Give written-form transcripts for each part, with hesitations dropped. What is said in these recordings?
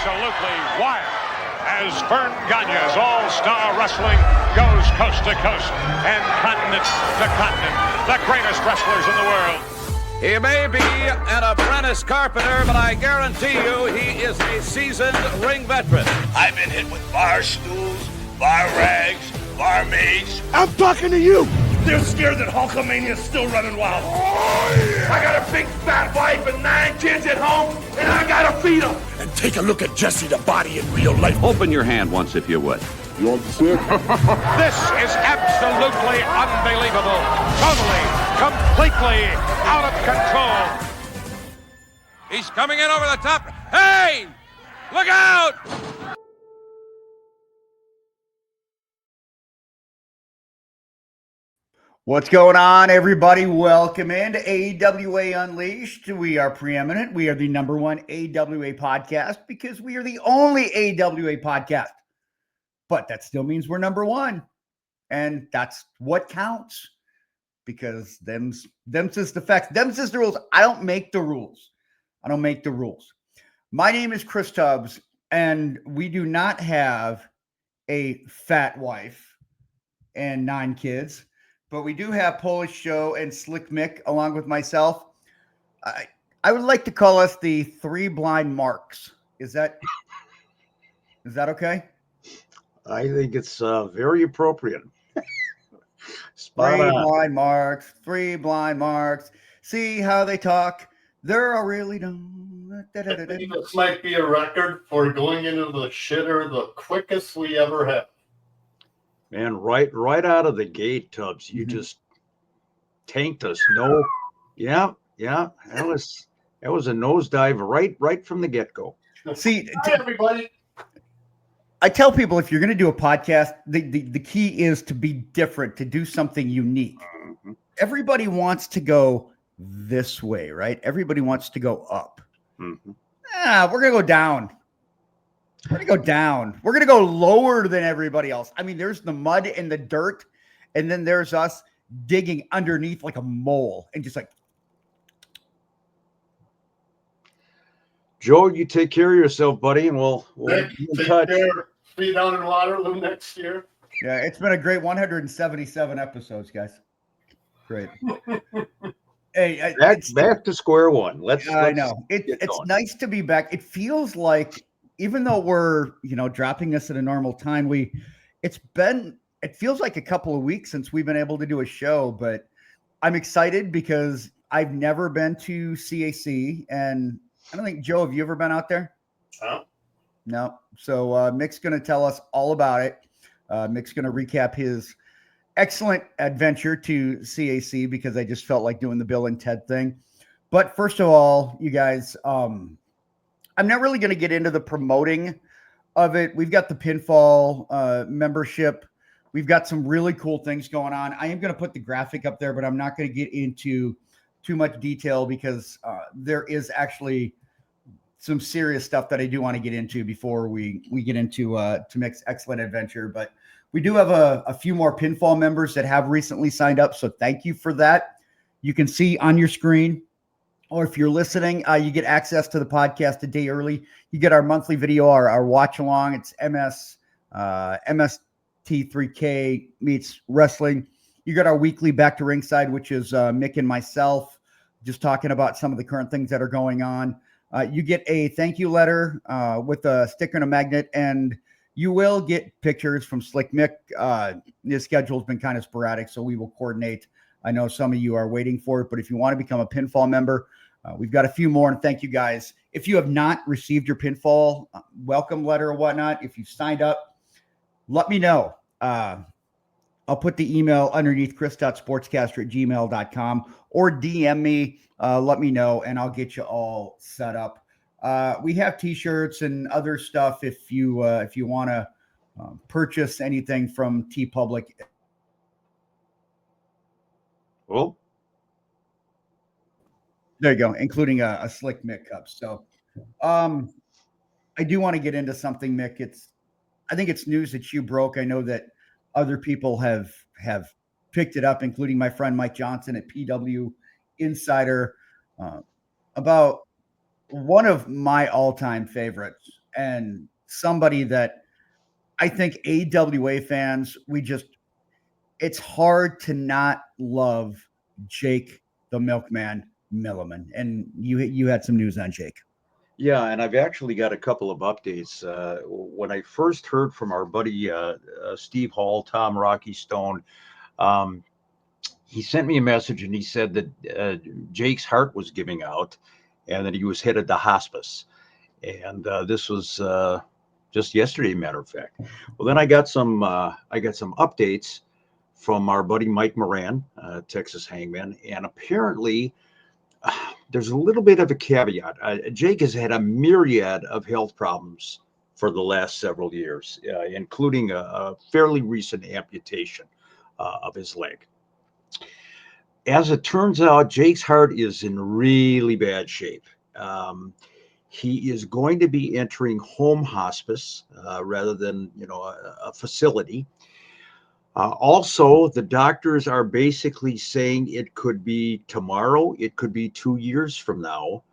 absolutely wild as Vern Gagne's All-Star Wrestling goes coast to coast and continent to continent. The greatest wrestlers in the world. He may be an apprentice carpenter, but I guarantee you he is a seasoned ring veteran. I've been hit with bar stools, bar rags, barmaids. I'm talking to you. They're scared that Hulkamania's still running wild. Oh, yeah. I got a big fat wife and 9 kids at home, and I gotta feed them. And take a look at Jesse the Body in real life. Open your hand once if you would. You want to see it? This is absolutely unbelievable. Totally, completely out of control. He's coming in over the top. Hey! Look out! What's going on, everybody? Welcome into AWA Unleashed. We are preeminent. We are the number one AWA podcast because we are the only AWA podcast. But that still means we're number one. And that's what counts. Because them's just the facts. Them's just the rules. I don't make the rules. My name is Chris Tubbs, and we do not have a fat wife and 9 kids. But we do have Polish Joe and Slick Mick along with myself. I would like to call us the 3 blind marks. Is that okay? I think it's very appropriate. Spot 3 on. blind marks, 3 blind marks. See how they talk. They're really dumb. I think this might be a record for going into the shitter the quickest we ever have. Man, right out of the gate, Tubbs, you just tanked us. No, yeah, that was a nosedive right from the get-go. See, Hi, everybody. I tell people if you're going to do a podcast, the key is to be different, to do something unique. Mm-hmm. Everybody wants to go this way, right? Everybody wants to go up. Mm-hmm. We're going to go down. We're going to go down. We're going to go lower than everybody else. I mean, there's the mud and the dirt, and then there's us digging underneath like a mole and just like. Joe, you take care of yourself, buddy, and we'll be in touch. Be down in Waterloo next year. Yeah, it's been a great 177 episodes, guys. Great. Hey, back to square one. I know it's nice to be back. It feels like even though we're dropping this at a normal time, it feels like a couple of weeks since we've been able to do a show. But I'm excited because I've never been to CAC, and I don't think, Joe, have you ever been out there? No. So Mick's going to tell us all about it. Mick's going to recap his excellent adventure to CAC because I just felt like doing the Bill and Ted thing. But first of all, you guys, I'm not really going to get into the promoting of it. We've got the pinfall membership. We've got some really cool things going on. I am going to put the graphic up there, but I'm not going to get into too much detail because there is actually some serious stuff that I do want to get into before we get into to Mick's excellent adventure. But we do have a few more pinfall members that have recently signed up. So thank you for that. You can see on your screen, or if you're listening, you get access to the podcast a day early. You get our monthly video, our watch along. It's MST3K meets wrestling. You got our weekly Back to Ringside, which is Mick and myself just talking about some of the current things that are going on. You get a thank you letter with a sticker and a magnet, and you will get pictures from Slick Mick. His schedule's been kind of sporadic, so we will coordinate. I know some of you are waiting for it, but if you want to become a pinfall member, we've got a few more, and thank you guys. If you have not received your pinfall welcome letter or whatnot, if you've signed up, let me know. I'll put the email underneath chris.sportscaster@gmail.com or DM me. Let me know, and I'll get you all set up. We have T-shirts and other stuff if you want to purchase anything from TeePublic. Well, there you go, including a Slick Mick cup. So I do want to get into something, Mick. I think it's news that you broke. I know that other people have picked it up, including my friend Mike Johnson at PW Insider, about one of my all-time favorites and somebody that I think AWA fans, it's hard to not love Jake the Milkman Milliman. And you had some news on Jake. Yeah, and I've actually got a couple of updates. When I first heard from our buddy Steve Hall, Tom Rocky Stone, he sent me a message and he said that Jake's heart was giving out and that he was headed to hospice. And this was just yesterday, matter of fact. Well, then I got some updates from our buddy Mike Moran, Texas Hangman, and apparently there's a little bit of a caveat. Jake has had a myriad of health problems for the last several years, including a fairly recent amputation of his leg. As it turns out, Jake's heart is in really bad shape. He is going to be entering home hospice rather than, a facility. Also, the doctors are basically saying it could be tomorrow, it could be 2 years from now,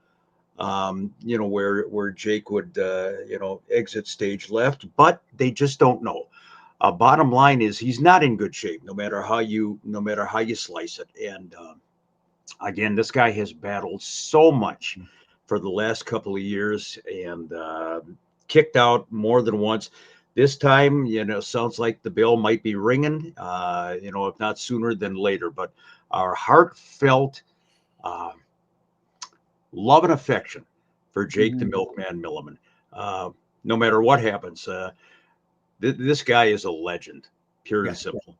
where Jake would, exit stage left, but they just don't know. Bottom line is he's not in good shape, no matter how you slice it. And again, this guy has battled so much for the last couple of years and kicked out more than once. This time, sounds like the bell might be ringing, if not sooner than later. But our heartfelt love and affection for Jake the Milkman Milliman. No matter what happens, this guy is a legend, pure and simple.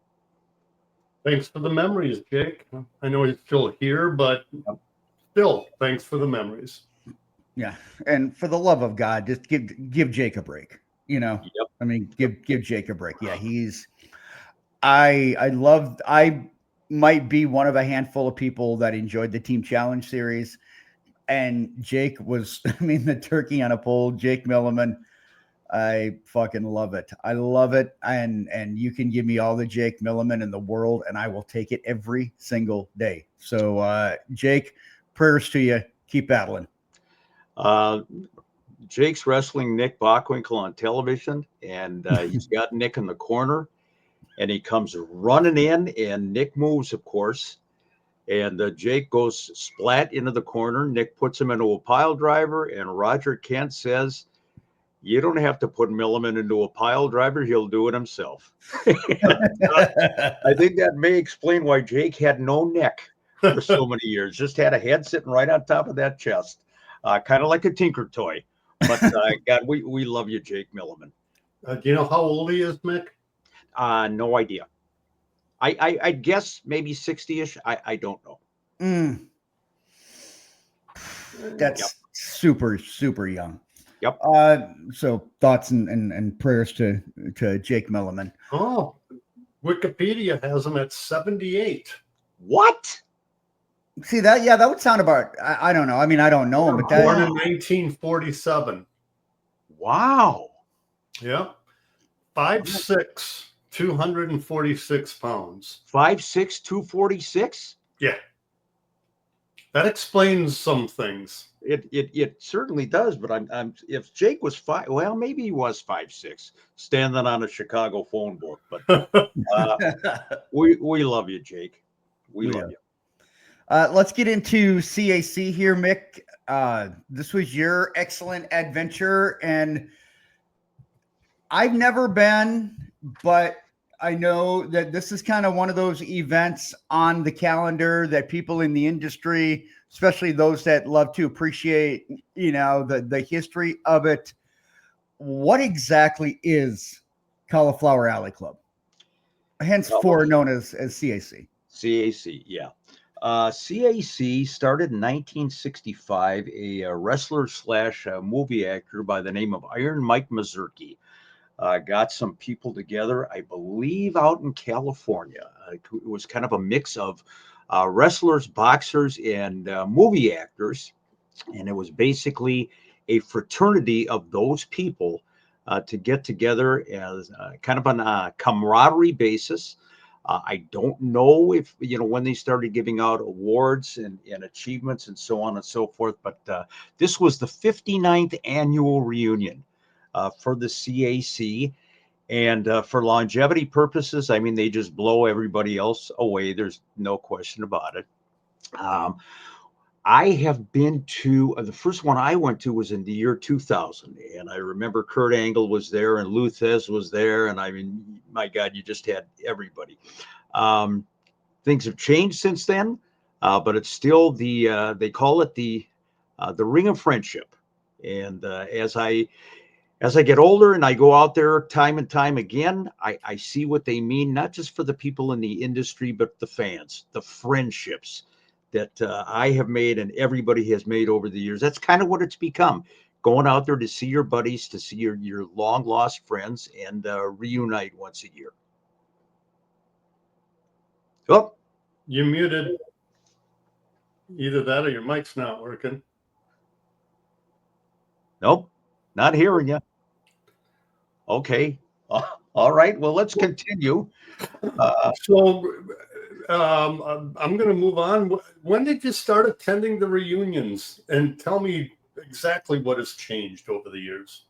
Thanks for the memories, Jake. I know he's still here, but still, thanks for the memories. Yeah, and for the love of God, just give Jake a break. Yep. I mean, give Jake a break. Yeah, I might be one of a handful of people that enjoyed the Team Challenge series, and Jake was, the turkey on a pole, Jake Milliman. I fucking love it. I love it. And you can give me all the Jake Milliman in the world and I will take it every single day. So, Jake, prayers to you. Keep battling. Jake's wrestling Nick Bockwinkel on television, and he's got Nick in the corner, and he comes running in, and Nick moves, of course, and Jake goes splat into the corner. Nick puts him into a pile driver, and Roger Kent says, "You don't have to put Milliman into a pile driver. He'll do it himself." I think that may explain why Jake had no neck for so many years. Just had a head sitting right on top of that chest, kind of like a Tinker toy. But God, we love you, Jake Milliman. Do you know how old he is, Mick? No idea. I guess maybe 60-ish. I don't know. That's super, super young. Yep. So thoughts and prayers to Jake Milliman. Oh, Wikipedia has him at 78. What? See that? Yeah, that would sound about. I don't know. I don't know him, but Born in 1947. Wow. Yep. 5'6", 246 pounds. 5'6", 246. Yeah. That explains some things. It certainly does, but I'm if Jake was maybe he was 5'6", standing on a Chicago phone book. But we love you, Jake. We love you. Let's get into CAC here, Mick. This was your excellent adventure, and I've never been, but I know that this is kind of one of those events on the calendar that people in the industry, especially those that love to appreciate, the history of it. What exactly is Cauliflower Alley Club? Henceforth known as CAC. CAC, yeah. CAC started in 1965. A wrestler / movie actor by the name of Iron Mike Mazurki got some people together, I believe, out in California. It was kind of a mix of wrestlers, boxers, and movie actors. And it was basically a fraternity of those people to get together as kind of on a camaraderie basis. I don't know if, when they started giving out awards and achievements and so on and so forth, but this was the 59th annual reunion for the CAC. And for longevity purposes, I mean, they just blow everybody else away. There's no question about it. I have been to the first one I went to was in the year 2000, and I remember Kurt Angle was there and Lou Thez was there, and I mean, my God, you just had everybody. Things have changed since then, but it's still they call it the Ring of Friendship. And as I get older and I go out there time and time again, I see what they mean, not just for the people in the industry, but the fans, the friendships that I have made and everybody has made over the years. That's kind of what it's become. Going out there to see your buddies, to see your long lost friends, and reunite once a year. Oh, You muted. Either that or your mic's not working. nope, not hearing you. Okay. All right. Well, let's continue. I'm going to move on. When did you start attending the reunions? And tell me exactly what has changed over the years.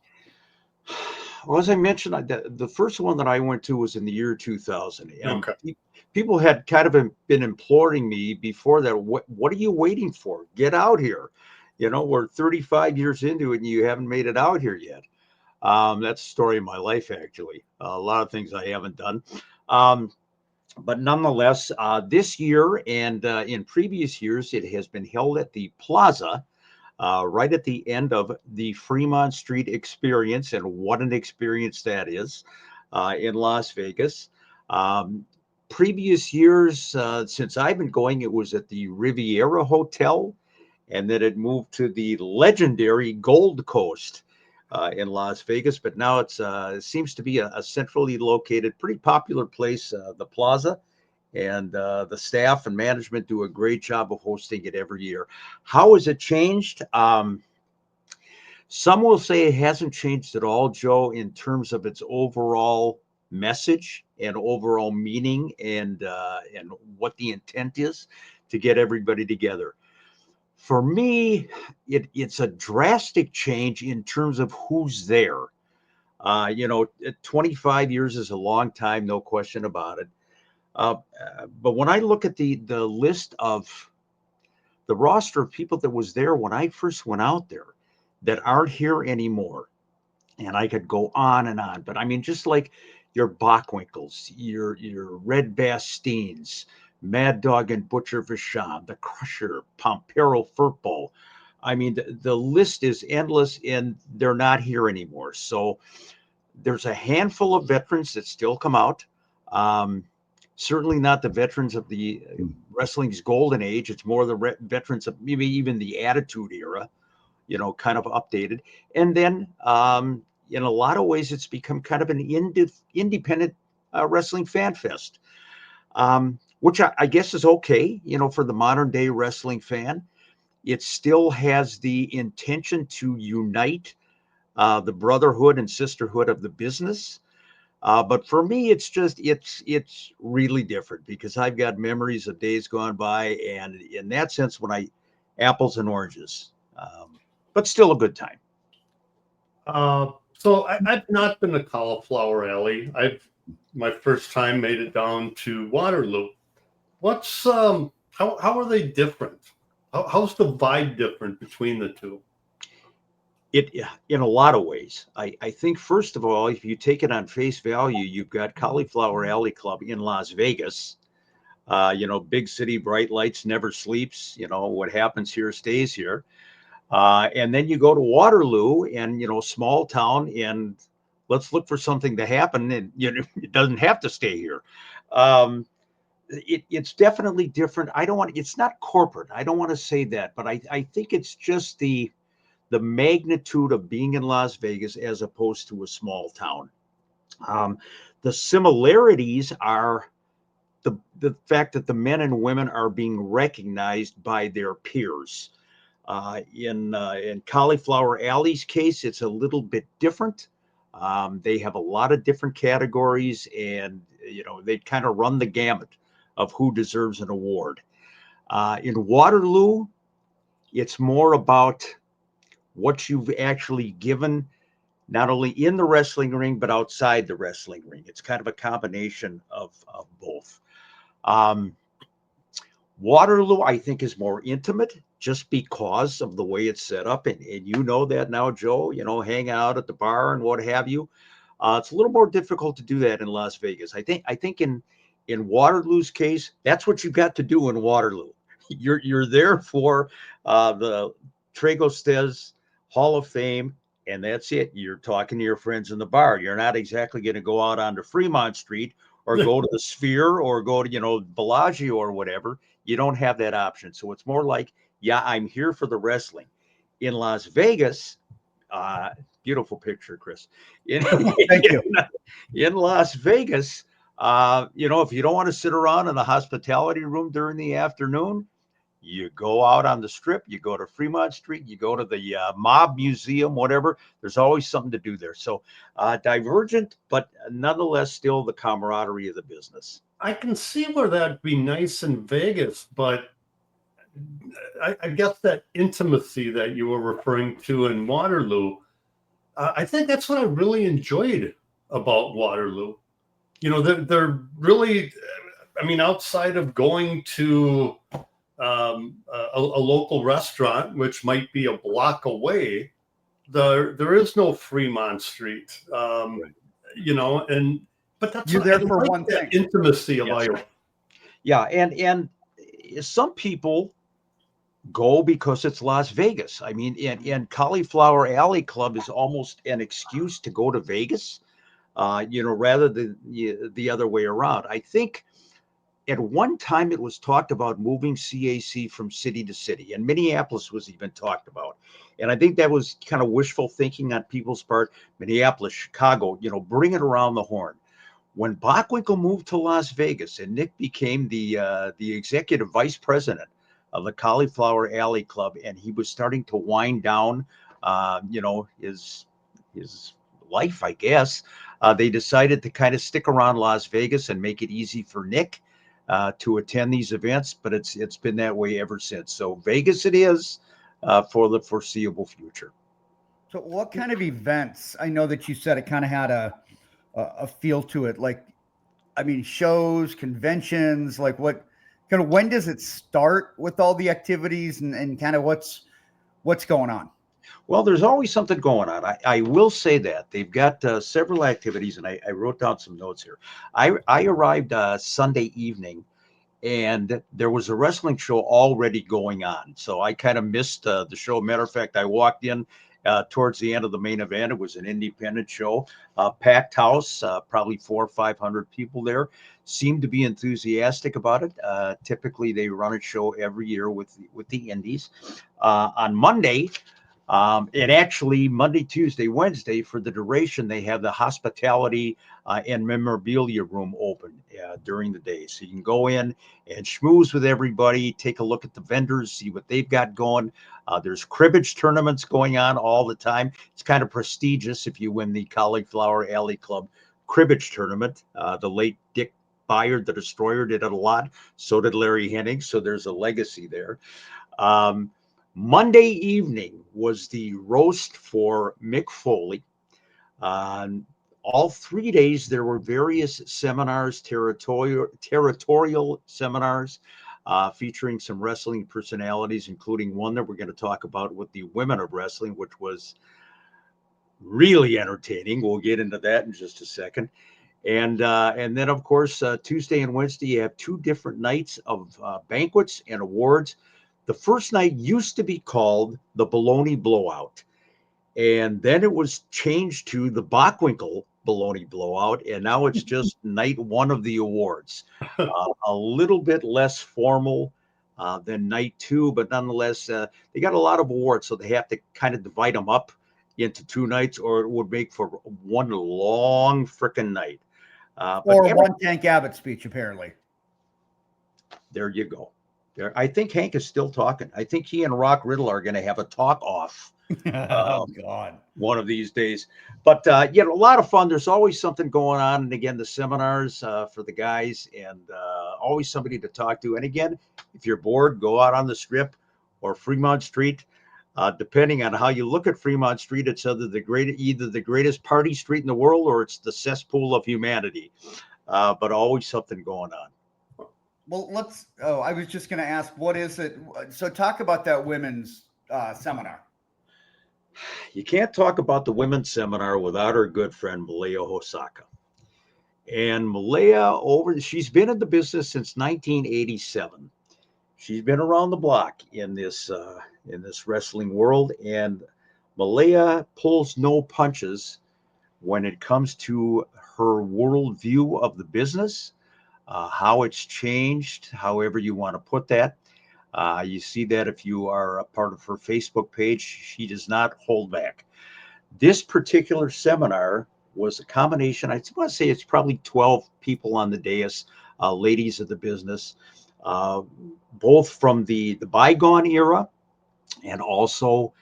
Well, as I mentioned, the first one that I went to was in the year 2000. And Okay. people had kind of been imploring me before that, what are you waiting for? Get out here. You know, we're 35 years into it and you haven't made it out here yet. That's the story of my life, actually. A lot of things I haven't done. But nonetheless, this year and in previous years, it has been held at the Plaza, right at the end of the Fremont Street Experience. And what an experience that is in Las Vegas. Previous years, since I've been going, it was at the Riviera Hotel, and then it moved to the legendary Gold Coast in Las Vegas, but now it seems to be a centrally located, pretty popular place, the Plaza, and the staff and management do a great job of hosting it every year. How has it changed? Some will say it hasn't changed at all, Joe, in terms of its overall message and overall meaning and what the intent is to get everybody together. For me, it's a drastic change in terms of who's there. 25 years is a long time, no question about it. But when I look at the list of the roster of people that was there when I first went out there that aren't here anymore, and I could go on and on, but I mean, just like your Bachwinkles, your Red Basteens, Mad Dog and Butcher Vachon, the Crusher, Pompero Firpo. I mean, the list is endless, and they're not here anymore. So there's a handful of veterans that still come out. Certainly not the veterans of the wrestling's golden age. It's more the veterans of maybe even the Attitude Era, kind of updated. And then in a lot of ways, it's become kind of an independent wrestling fan fest. Which I guess is okay, for the modern day wrestling fan. It still has the intention to unite the brotherhood and sisterhood of the business. But for me, it's really different because I've got memories of days gone by. And in that sense, apples and oranges, but still a good time. So I've not been to Cauliflower Alley. My first time made it down to Waterloo. What's how are they different? How's the vibe different between the two? It in a lot of ways. I think first of all, if you take it on face value, you've got Cauliflower Alley Club in Las Vegas. Big city, bright lights, never sleeps. What happens here stays here. And then you go to Waterloo, and small town, and let's look for something to happen, and it doesn't have to stay here. It's definitely different. It's not corporate. I don't want to say that, but I think it's just the magnitude of being in Las Vegas as opposed to a small town. The similarities are the fact that the men and women are being recognized by their peers. In Cauliflower Alley's case, it's a little bit different. They have a lot of different categories, and they kind of run the gamut of who deserves an award. In Waterloo, it's more about what you've actually given not only in the wrestling ring, but outside the wrestling ring. It's kind of a combination of both. Waterloo, I think, is more intimate just because of the way it's set up. And you know that now, Joe, hanging out at the bar and what have you. It's a little more difficult to do that in Las Vegas. I think in Waterloo's case, that's what you've got to do in Waterloo. You're there for the Tragostes Hall of Fame, and that's it. You're talking to your friends in the bar. You're not exactly going to go out onto Fremont Street or go to the Sphere or go to, Bellagio or whatever. You don't have that option. So it's more like, yeah, I'm here for the wrestling. In Las Vegas, beautiful picture, Chris. Thank you. In Las Vegas, if you don't want to sit around in the hospitality room during the afternoon, you go out on the Strip, you go to Fremont Street, you go to the Mob Museum, whatever. There's always something to do there. So divergent, but nonetheless, still the camaraderie of the business. I can see where that'd be nice in Vegas, but I guess that intimacy that you were referring to in Waterloo, I think that's what I really enjoyed about Waterloo. They're really, outside of going to a local restaurant, which might be a block away, there is no Fremont Street, right. But that's you're there for one thing. Intimacy of Iowa. Yeah, and some people go because it's Las Vegas. And Cauliflower Alley Club is almost an excuse to go to Vegas, rather than the other way around. I think at one time it was talked about moving CAC from city to city, and Minneapolis was even talked about. And I think that was kind of wishful thinking on people's part. Minneapolis, Chicago, bring it around the horn. When Bockwinkel moved to Las Vegas and Nick became the executive vice president of the Cauliflower Alley Club, and he was starting to wind down, his life, I guess, they decided to kind of stick around Las Vegas and make it easy for Nick to attend these events. But it's been that way ever since. So Vegas it is for the foreseeable future. So what kind of events? I know that you said it kind of had a feel to it, like, shows, conventions, like what kind of, when does it start with all the activities and kind of what's going on? Well, there's always something going on. I will say that they've got several activities, and I wrote down some notes here. I arrived Sunday evening, and there was a wrestling show already going on. So I kind of missed the show. Matter of fact, I walked in towards the end of the main event. It was an independent show, packed house, probably 400 or 500 people there. Seemed to be enthusiastic about it. Typically, they run a show every year with the indies. On Monday, and actually Monday, Tuesday, Wednesday, for the duration, they have the hospitality and memorabilia room open during the day. So you can go in and schmooze with everybody, take a look at the vendors, see what they've got going. There's cribbage tournaments going on all the time. It's kind of prestigious if you win the Cauliflower Alley Club cribbage tournament. The late Dick Byard, the Destroyer, did it a lot. So did Larry Hennig. So there's a legacy there. Monday evening was the roast for Mick Foley. All 3 days, there were various seminars, territorial seminars, featuring some wrestling personalities, including one that we're going to talk about with the women of wrestling, which was really entertaining. We'll get into that in just a second. And then, of course, Tuesday and Wednesday, you have 2 different nights of banquets and awards. The first night used to be called the Baloney Blowout, and then it was changed to the Bockwinkel Baloney Blowout, and now it's just night 1 of the awards. A little bit less formal than night 2, but nonetheless, they got a lot of awards, so they have to kind of divide them up into 2 nights, or it would make for one long frickin' night. Or one Tank Abbott speech, apparently. There you go. I think Hank is still talking. I think he and Rock Riddle are going to have a talk off oh, God, one of these days. But a lot of fun. There's always something going on. And again, the seminars for the guys, and always somebody to talk to. And again, if you're bored, go out on the Strip or Fremont Street. Depending on how you look at Fremont Street, it's either the greatest party street in the world or it's the cesspool of humanity. But always something going on. Well, I was just going to ask, what is it? So talk about that women's seminar. You can't talk about the women's seminar without our good friend Malaya Hosaka. And Malaya, she's been in the business since 1987. She's been around the block in this wrestling world, and Malaya pulls no punches when it comes to her worldview of the business, how it's changed, however you want to put that. You see that if you are a part of her Facebook page, she does not hold back. This particular seminar was a combination. I want to say it's probably 12 people on the dais, ladies of the business, both from the bygone era and also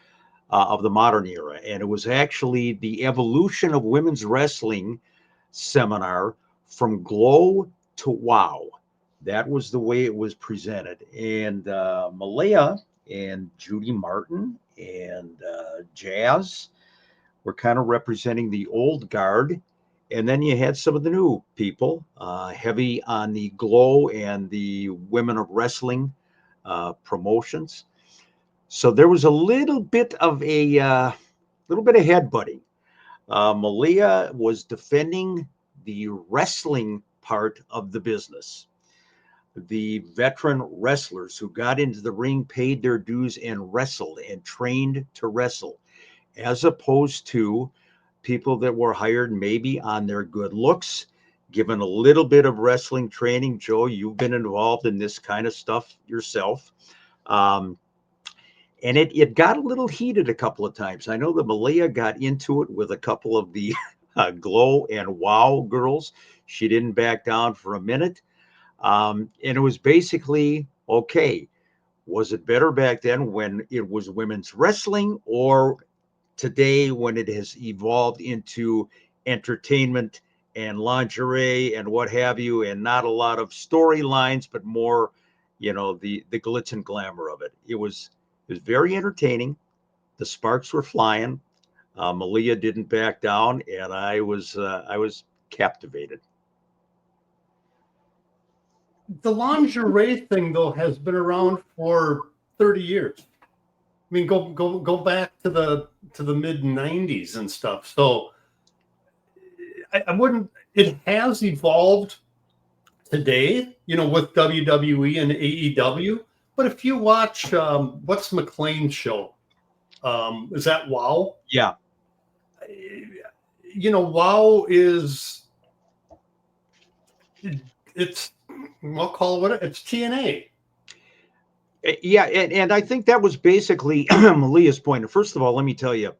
of the modern era. And it was actually the evolution of women's wrestling seminar from glow to wow. That was the way it was presented. And Malaya and Judy Martin and Jazz were kind of representing the old guard. And then you had some of the new people, heavy on the glow and the women of wrestling promotions. So there was a little bit of headbutting. Malaya was defending the wrestling part of the business. The veteran wrestlers who got into the ring, paid their dues, and wrestled and trained to wrestle, as opposed to people that were hired maybe on their good looks, given a little bit of wrestling training. Joe, you've been involved in this kind of stuff yourself. And it got a little heated a couple of times. I know that Malaya got into it with a couple of the glow and wow girls. She didn't back down for a minute. And it was basically, okay, was it better back then when it was women's wrestling, or today when it has evolved into entertainment and lingerie and what have you, and not a lot of storylines, but more, the glitz and glamour of it. It was very entertaining. The sparks were flying. Malaya didn't back down, and I was captivated. The lingerie thing, though, has been around for 30 years. I mean, go back to the mid 90s and stuff. So I wouldn't. It has evolved today, with WWE and AEW. But if you watch, what's McLean's show? Is that WoW? Yeah. WoW is it's. I'll call it it's TNA. Yeah, and I think that was basically Malia's point. And first of all, let me tell you,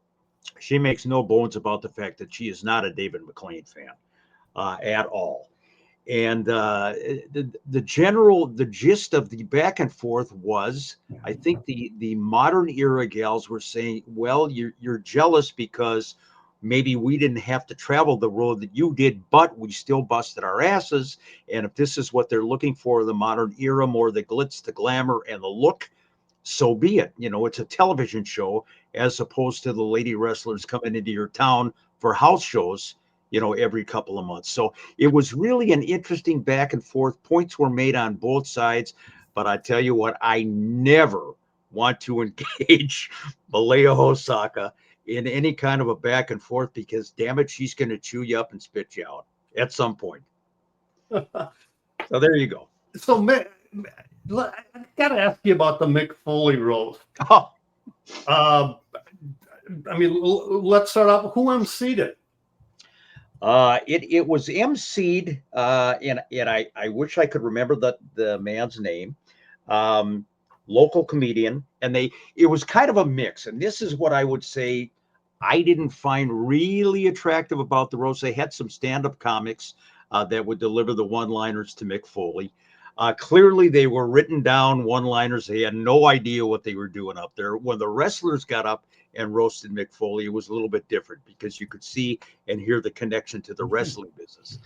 she makes no bones about the fact that she is not a David McLean fan at all. And the gist of the back and forth was, I think the modern era gals were saying, well, you're jealous because maybe we didn't have to travel the road that you did, but we still busted our asses. And if this is what they're looking for, the modern era, more the glitz, the glamour, and the look, so be it. It's a television show as opposed to the lady wrestlers coming into your town for house shows, every couple of months. So it was really an interesting back and forth. Points were made on both sides. But I tell you what, I never want to engage Malaya Hosaka in any kind of a back and forth, because damn it, she's going to chew you up and spit you out at some point. So there you go. So Mick, I got to ask you about the Mick Foley roast. Oh. Let's start off. Who emceed it? It was emceed, and I wish I could remember the man's name. Local comedian, and it was kind of a mix. And this is what I would say I didn't find really attractive about the roast. They had some stand-up comics that would deliver the one-liners to Mick Foley. Clearly, they were written down one-liners. They had no idea what they were doing up there. When the wrestlers got up and roasted Mick Foley, it was a little bit different because you could see and hear the connection to the wrestling business.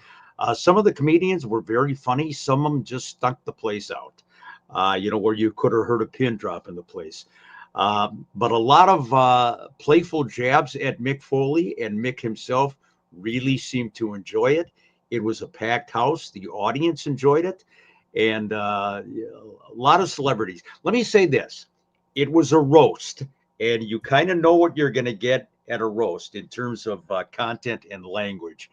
Some of the comedians were very funny. Some of them just stunk the place out, where you could have heard a pin drop in the place. But a lot of playful jabs at Mick Foley, and Mick himself really seemed to enjoy it. It was a packed house. The audience enjoyed it, and a lot of celebrities. Let me say this. It was a roast, and you kind of know what you're going to get at a roast in terms of content and language.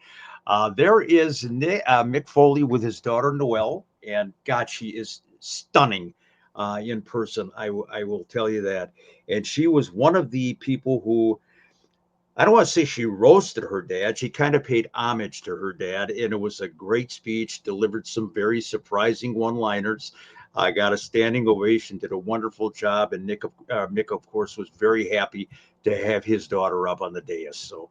There is Mick Foley with his daughter Noelle, and God, she is stunning in person. I will tell you that. And she was one of the people who, I don't want to say she roasted her dad. She kind of paid homage to her dad, and it was a great speech, delivered some very surprising one-liners. I got a standing ovation, did a wonderful job, and Mick, of course, was very happy to have his daughter up on the dais. So,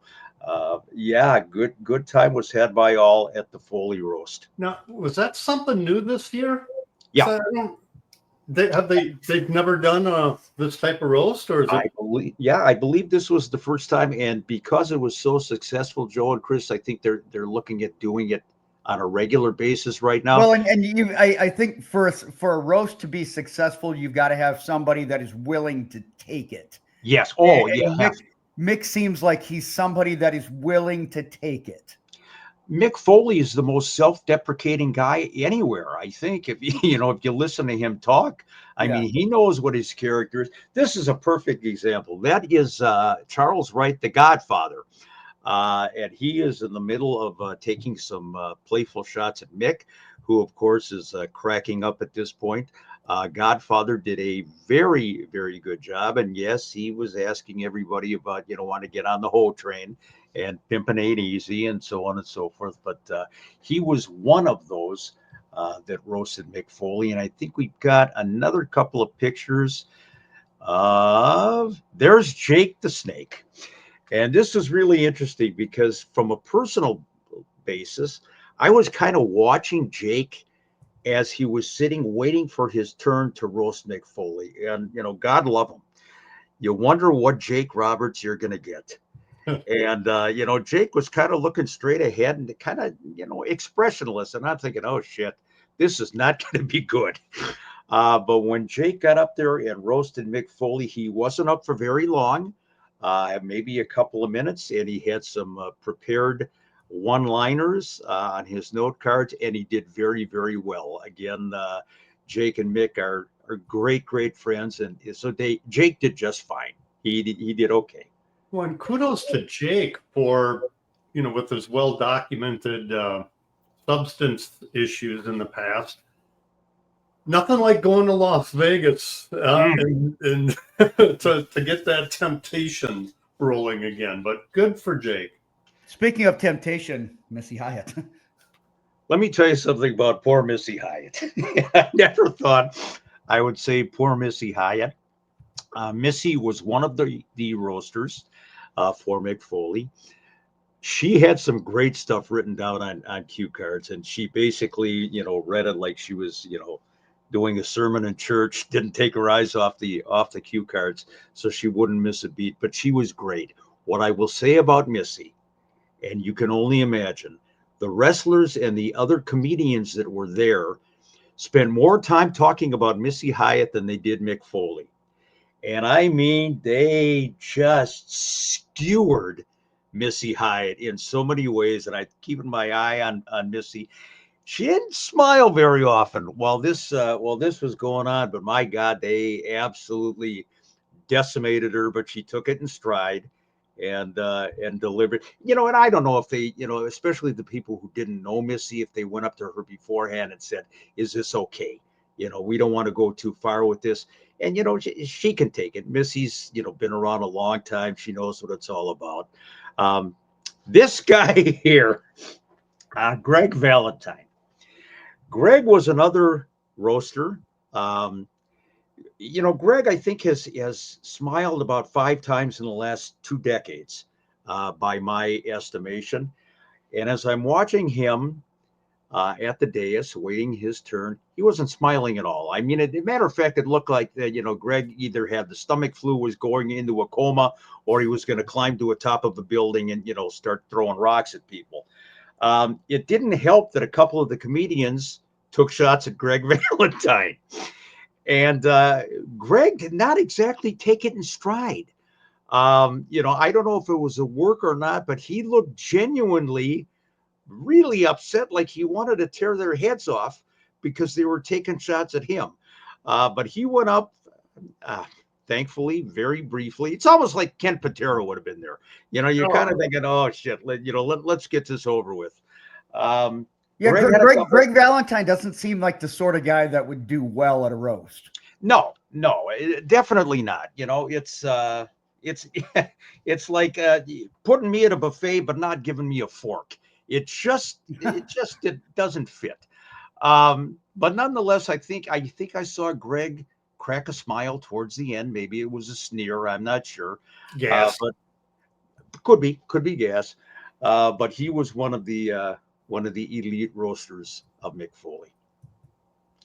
yeah, good time was had by all at the Foley roast. Now, was that something new this year? Yeah. So they've never done this type of roast, or is it? I believe this was the first time, and because it was so successful, Joe and Chris, I think they're looking at doing it on a regular basis right now. Well, and I think for a roast to be successful, you've got to have somebody that is willing to take it. Yes. Oh, yeah. Mick seems like he's somebody that is willing to take it. Mick Foley is the most self-deprecating guy anywhere. I think if you listen to him talk, I mean, he knows what his character is. This is a perfect example. That is Charles Wright, the Godfather. And he is in the middle of taking some playful shots at Mick, who, of course, is cracking up at this point. Godfather did a very, very good job. And yes, he was asking everybody about, want to get on the whole train and pimping ain't easy and so on and so forth. But he was one of those that roasted Mick Foley. And I think we've got another couple of pictures of, there's Jake the Snake. And this is really interesting because from a personal basis, I was kind of watching Jake as he was sitting waiting for his turn to roast Mick Foley. And, God love him. You wonder what Jake Roberts you're going to get. And, Jake was kind of looking straight ahead and kind of, expressionless. And I'm thinking, oh, shit, this is not going to be good. But when Jake got up there and roasted Mick Foley, he wasn't up for very long, maybe a couple of minutes. And he had some prepared one-liners on his note cards, and he did very, very well. Again, Jake and Mick are great friends. And so Jake did just fine. He did okay. Well, and kudos to Jake for, with his well-documented substance issues in the past. Nothing like going to Las Vegas and to get that temptation rolling again. But good for Jake. Speaking of temptation, Missy Hyatt. Let me tell you something about poor Missy Hyatt. I never thought I would say poor Missy Hyatt. Missy was one of the roasters for Mick Foley. She had some great stuff written down on cue cards, and she basically, read it like she was, doing a sermon in church. Didn't take her eyes off the cue cards, so she wouldn't miss a beat. But she was great. What I will say about Missy, and you can only imagine, the wrestlers and the other comedians that were there spent more time talking about Missy Hyatt than they did Mick Foley. And I mean, they just skewered Missy Hyatt in so many ways. And I'm keeping my eye on Missy. She didn't smile very often while this was going on. But my God, they absolutely decimated her. But she took it in stride and delivered. And I don't know if they, especially the people who didn't know Missy, if they went up to her beforehand and said, "Is this okay? We don't want to go too far with this." And, she can take it. Missy's, been around a long time. She knows what it's all about. This guy here, Greg Valentine. Greg was another roaster. Greg, I think, has smiled about 5 times in the last 2 decades, by my estimation. And as I'm watching him at the dais, waiting his turn, he wasn't smiling at all. I mean, as a matter of fact, it looked like that, Greg either had the stomach flu, was going into a coma, or he was going to climb to the top of a building and, start throwing rocks at people. It didn't help that a couple of the comedians took shots at Greg Valentine. And Greg did not exactly take it in stride. I don't know if it was a work or not, but he looked genuinely really upset, like he wanted to tear their heads off because they were taking shots at him. But he went up, thankfully, very briefly. It's almost like Ken Patera would have been there. You're kind of thinking, oh shit, let's get this over with. Yeah, Greg Valentine doesn't seem like the sort of guy that would do well at a roast. No, definitely not. It's it's like putting me at a buffet but not giving me a fork. It doesn't fit. But nonetheless, I think I saw Greg crack a smile towards the end. Maybe it was a sneer. I'm not sure. Gas. But could be gas. But he was one of the elite roasters of Mick Foley.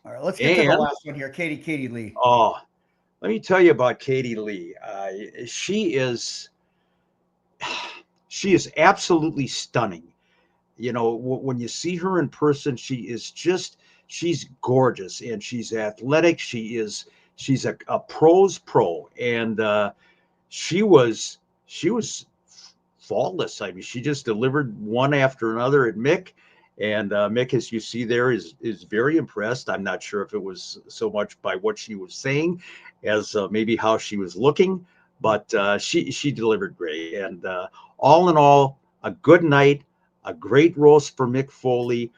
All right, let's get to the last one here. Katie Lee. Oh, let me tell you about Katie Lee. She is absolutely stunning. When you see her in person, she's gorgeous and she's athletic. She's a pro's pro, and she was faultless. I mean, she just delivered one after another at Mick. And Mick, as you see there, is very impressed. I'm not sure if it was so much by what she was saying as maybe how she was looking, but she delivered great. And all in all, a good night, a great roast for Mick Foley.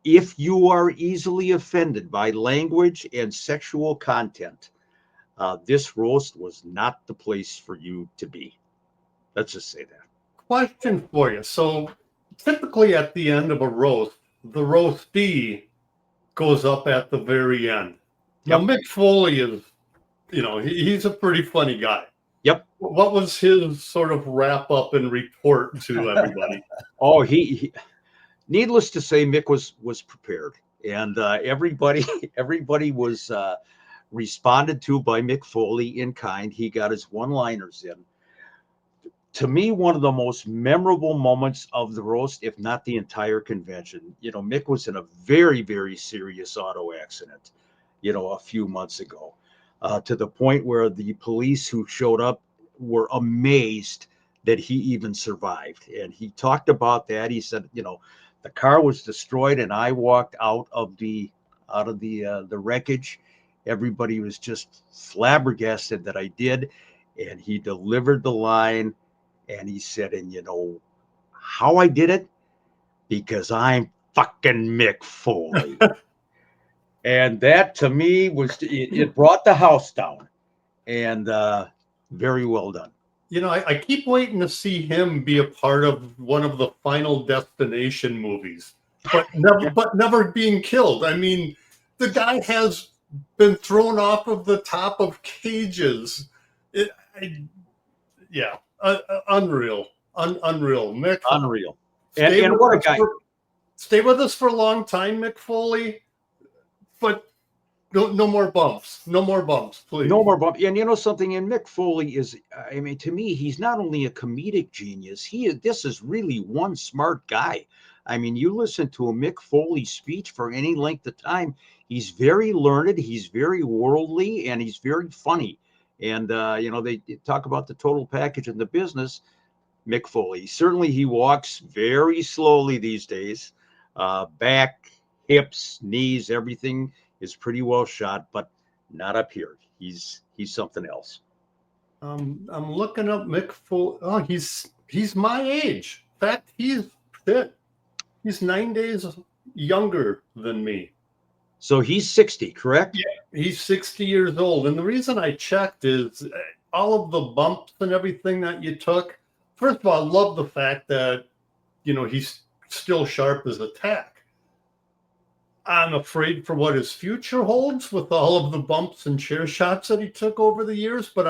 If you are easily offended by language and sexual content, this roast was not the place for you to be. Let's just say that. Question for you. So typically at the end of a roast, the roastee goes up at the very end. Now, Mick Foley is, he's a pretty funny guy. Yep. What was his sort of wrap up and report to everybody? Oh, he needless to say, Mick was prepared, and everybody was responded to by Mick Foley in kind. He got his one-liners in. To me, one of the most memorable moments of the roast, if not the entire convention, Mick was in a very, very serious auto accident, a few months ago, to the point where the police who showed up were amazed that he even survived. And he talked about that. He said, the car was destroyed and I walked out of the wreckage. Everybody was just flabbergasted that I did. And he delivered the line. And he said, and how I did it? Because fucking Mick Foley. And that to me was, it brought the house down. And very well done. I keep waiting to see him be a part of one of the Final Destination movies, but never being killed. I mean, the guy has been thrown off of the top of cages. Unreal. Mick. Unreal. And what a guy. Stay with us for a long time, Mick Foley, but no more bumps. No more bumps, please. No more bumps. And something, and Mick Foley is, to me, he's not only a comedic genius, this is really one smart guy. I mean, you listen to a Mick Foley speech for any length of time, he's very learned, he's very worldly, and he's very funny. And, they talk about the total package in the business. Mick Foley, certainly he walks very slowly these days. Back, hips, knees, everything is pretty well shot, but not up here. He's something else. I'm looking up Mick Foley. Oh, he's my age. In fact, he's fit. He's 9 days younger than me. So he's 60, correct? Yeah, he's 60 years old. And the reason I checked is all of the bumps and everything that you took. First of all, I love the fact that, he's still sharp as a tack. I'm afraid for what his future holds with all of the bumps and chair shots that he took over the years. But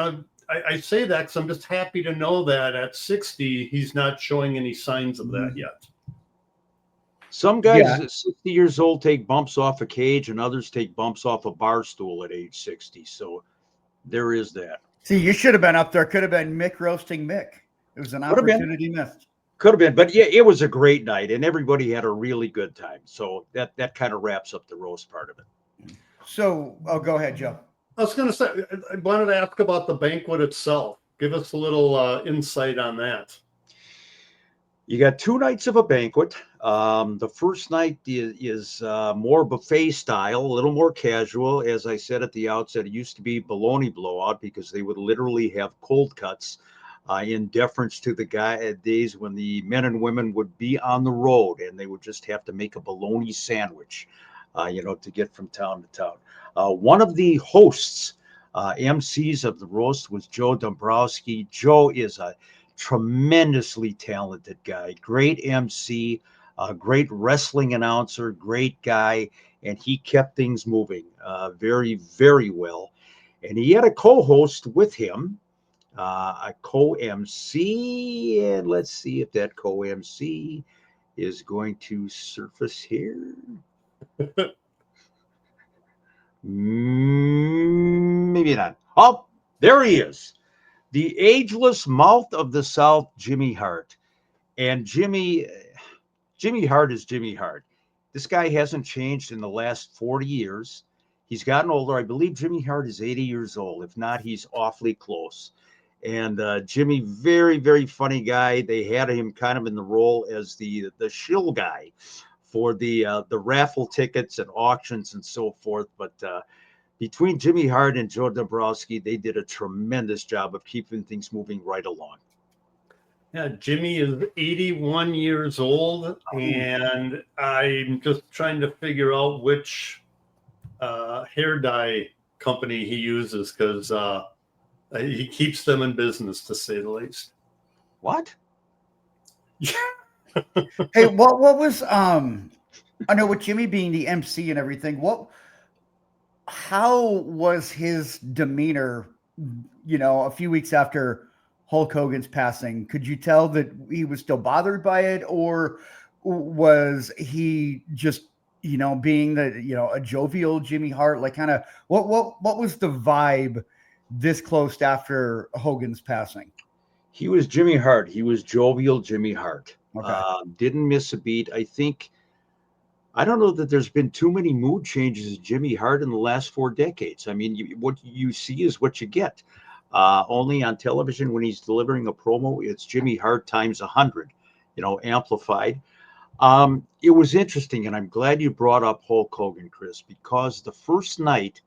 I say that because I'm just happy to know that at 60, he's not showing any signs of that yet. Some guys at 60 years old take bumps off a cage, and others take bumps off a bar stool at age 60. So there is that. See, you should have been up there. Could have been Mick roasting Mick. It was an opportunity missed. Could have been, but yeah, it was a great night, and everybody had a really good time. So that kind of wraps up the roast part of it. So, go ahead, Joe. I was going to say, I wanted to ask about the banquet itself. Give us a little insight on that. You got 2 nights of a banquet. The first night is more buffet style, a little more casual. As I said at the outset, it used to be baloney blowout because they would literally have cold cuts in deference to the days when the men and women would be on the road and they would just have to make a bologna sandwich, to get from town to town. One of the hosts, MCs of the roast, was Joe Dombrowski. Joe is a tremendously talented guy, great MC, great wrestling announcer, great guy, and he kept things moving very, very well. And he had a co-host with him, a co-MC, and let's see if that co-MC is going to surface here. Maybe not. Oh, there he is. The ageless mouth of the South, Jimmy Hart. And Jimmy Hart is Jimmy Hart. This guy hasn't changed in the last 40 years. He's gotten older. I believe Jimmy Hart is 80 years old. If not, he's awfully close. And Jimmy, very, very funny guy. They had him kind of in the role as the shill guy for the raffle tickets and auctions and so forth. But between Jimmy Hart and Joe Dombrowski, they did a tremendous job of keeping things moving right along. Yeah, Jimmy is 81 years old, and I'm just trying to figure out which hair dye company he uses because he keeps them in business, to say the least. What? Hey, what was I know with Jimmy being the MC and everything, how was his demeanor, a few weeks after Hulk Hogan's passing? Could you tell that he was still bothered by it, or was he just, being a jovial Jimmy Hart? Like, kind of what was the vibe this close after Hogan's passing? He was Jimmy Hart. He was jovial Jimmy Hart. Okay. Didn't miss a beat. I don't know that there's been too many mood changes in Jimmy Hart in the last 4 decades. I mean, what you see is what you get. Only on television when he's delivering a promo, it's Jimmy Hart times 100, amplified. It was interesting, and I'm glad you brought up Hulk Hogan, Chris, because the first night,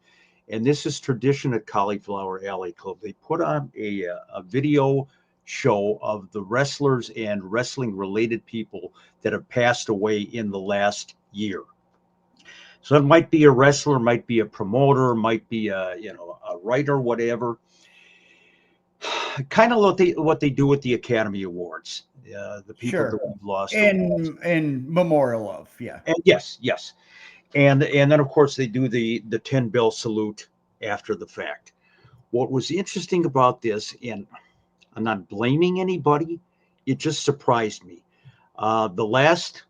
and this is tradition at Cauliflower Alley Club, they put on a video show of the wrestlers and wrestling-related people that have passed away in the last year. So it might be a wrestler, might be a promoter, might be a writer, whatever. Kind of what they do with the Academy Awards. The people that we've lost. And memorial of, yeah. And yes. And then of course they do the 10-bell salute after the fact. What was interesting about this, and I'm not blaming anybody, it just surprised me. The last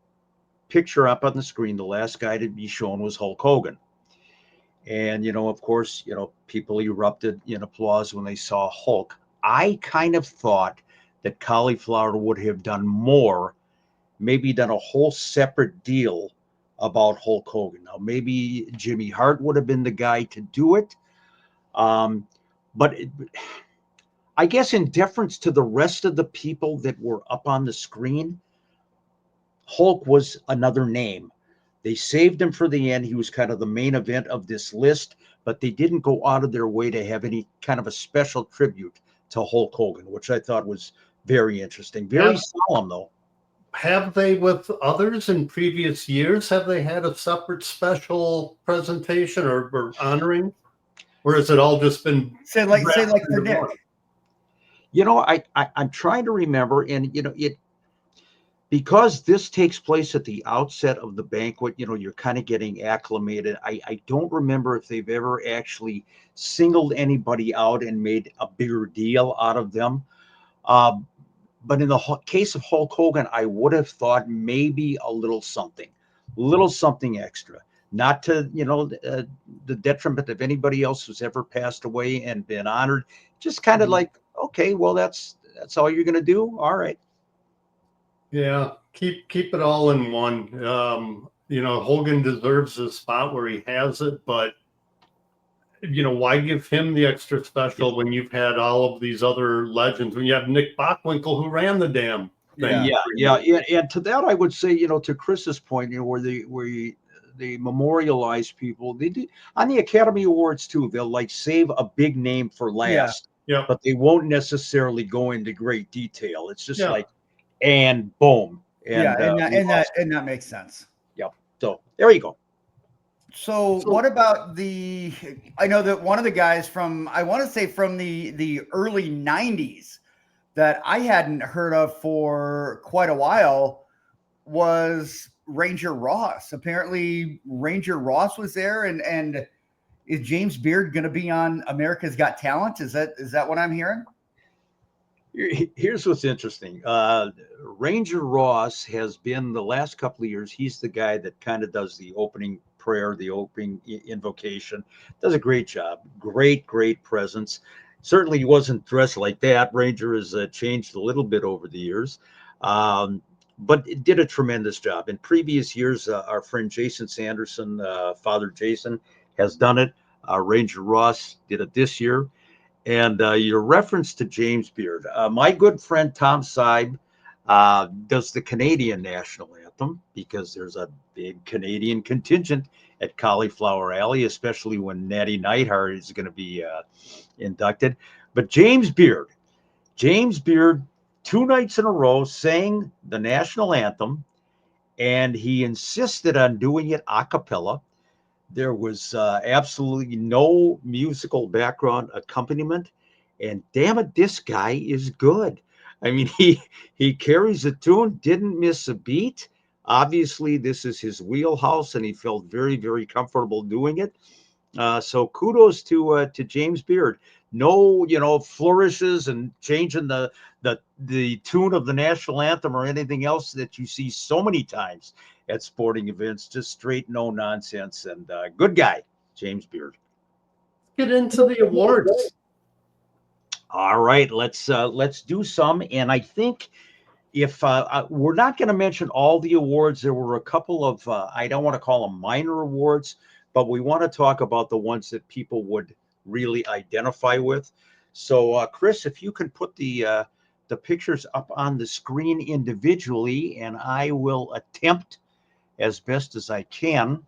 picture up on the screen, the last guy to be shown was Hulk Hogan. And, of course, people erupted in applause when they saw Hulk. I kind of thought that Cauliflower would have done more, maybe done a whole separate deal about Hulk Hogan. Now, maybe Jimmy Hart would have been the guy to do it. But I guess in deference to the rest of the people that were up on the screen, Hulk was another name. They saved him for the end. He was kind of the main event of this list, but they didn't go out of their way to have any kind of a special tribute to Hulk Hogan, which I thought was very interesting. Very solemn, though. Have they, with others in previous years, have they had a separate special presentation or honoring? Or has it all just been say like for Nick? I'm trying to remember, and it, because this takes place at the outset of the banquet, you're kind of getting acclimated. I don't remember if they've ever actually singled anybody out and made a bigger deal out of them. But in the case of Hulk Hogan, I would have thought maybe a little something extra. Not to, the detriment of anybody else who's ever passed away and been honored. Just kind of like, okay, well, that's all you're going to do. All right. Yeah, keep it all in one. Hogan deserves the spot where he has it, but why give him the extra special when you've had all of these other legends? When you have Nick Bockwinkel, who ran the damn thing. And to that, I would say, to Chris's point, where they memorialize people. They do on the Academy Awards too. They'll like save a big name for last, Yeah. but they won't necessarily go into great detail. It's just Yeah. like, and boom. And, and that makes sense. Yep. So there you go. So what about I know that one of the guys from, I want to say from the early 90s that I hadn't heard of for quite a while was Ranger Ross. Apparently Ranger Ross was there, and is James Beard going to be on America's Got Talent? Is that what I'm hearing? Here's what's interesting. Ranger Ross has been the last couple of years. He's the guy that kind of does the opening prayer, the opening invocation. Does a great job. Great presence. Certainly he wasn't dressed like that. Ranger has changed a little bit over the years, but it did a tremendous job. In previous years, our friend Jason Sanderson, Father Jason, has done it. Ranger Ross did it this year. And your reference to James Beard, my good friend Tom Seib does the Canadian national anthem because there's a big Canadian contingent at Cauliflower Alley, especially when Natty Neidhart is going to be inducted. But James Beard, 2 nights in a row sang the national anthem, and he insisted on doing it a cappella. There was absolutely no musical background accompaniment, and damn it, this guy is good. I mean, he carries a tune, didn't miss a beat. Obviously, this is his wheelhouse, and he felt very comfortable doing it. So kudos to James Beard. No, flourishes and changing the tune of the national anthem or anything else that you see so many times at sporting events. Just straight no nonsense, and good guy, James Beard. Get into the awards. All right, let's do some. And I think if we're not going to mention all the awards, there were a couple of I don't want to call them minor awards, but we want to talk about the ones that people would really identify with. So, Chris, if you can put the pictures up on the screen individually, and I will attempt as best as I can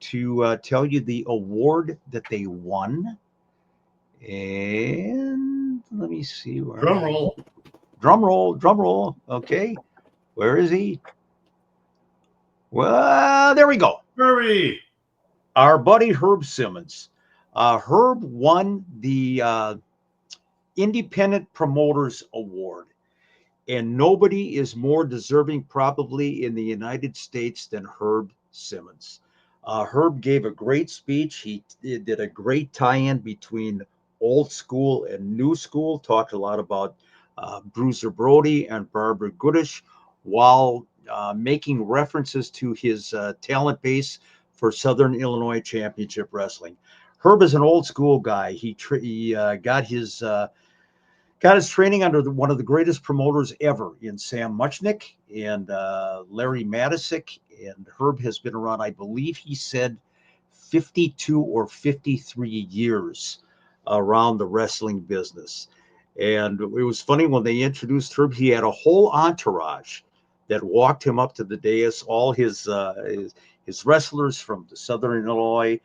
to tell you the award that they won. And let me see. Drum roll. Drum roll. Okay. Where is he? Well, there we go. Hurry. Our buddy Herb Simmons. Herb won the Independent Promoters Award, and nobody is more deserving probably in the United States than Herb Simmons. Herb gave a great speech. He did a great tie-in between old school and new school, talked a lot about Bruiser Brody and Barbara Goodish, while making references to his talent base for Southern Illinois Championship Wrestling. Herb is an old school guy. He got his training under one of the greatest promoters ever in Sam Muchnick and Larry Matisick. And Herb has been around, I believe he said, 52 or 53 years around the wrestling business. And it was funny when they introduced Herb, he had a whole entourage that walked him up to the dais, all his wrestlers from the Southern Illinois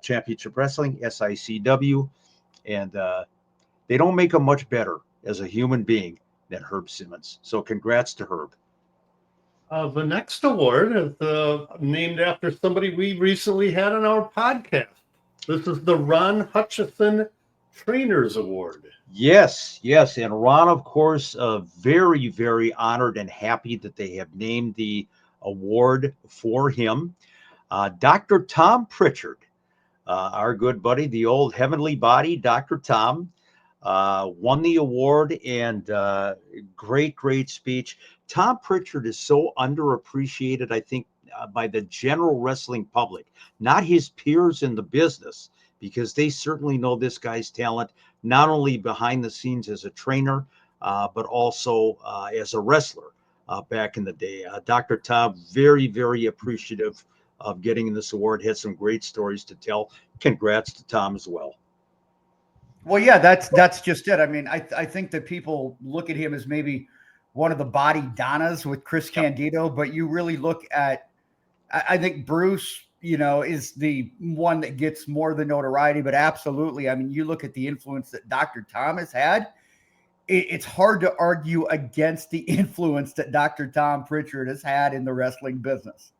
Championship Wrestling, SICW, and they don't make him much better as a human being than Herb Simmons. So congrats to Herb. The next award is named after somebody we recently had on our podcast. This is the Ron Hutchison Trainers Award. Yes. And Ron, of course, very honored and happy that they have named the award for him. Dr. Tom Pritchard, our good buddy, the old heavenly body, Dr. Tom, won the award, and great speech. Tom Pritchard is so underappreciated, I think, by the general wrestling public, not his peers in the business, because they certainly know this guy's talent, not only behind the scenes as a trainer, but also as a wrestler back in the day. Dr. Tom, very appreciative of getting this award. Had some great stories to tell. Congrats to Tom as well. Well, yeah, that's just it. I mean, I think that people look at him as maybe one of the body Donnas with Chris Candido, but you really look at, I think Bruce, is the one that gets more of the notoriety, but absolutely. I mean, you look at the influence that Dr. Tom has had, it's hard to argue against the influence that Dr. Tom Pritchard has had in the wrestling business.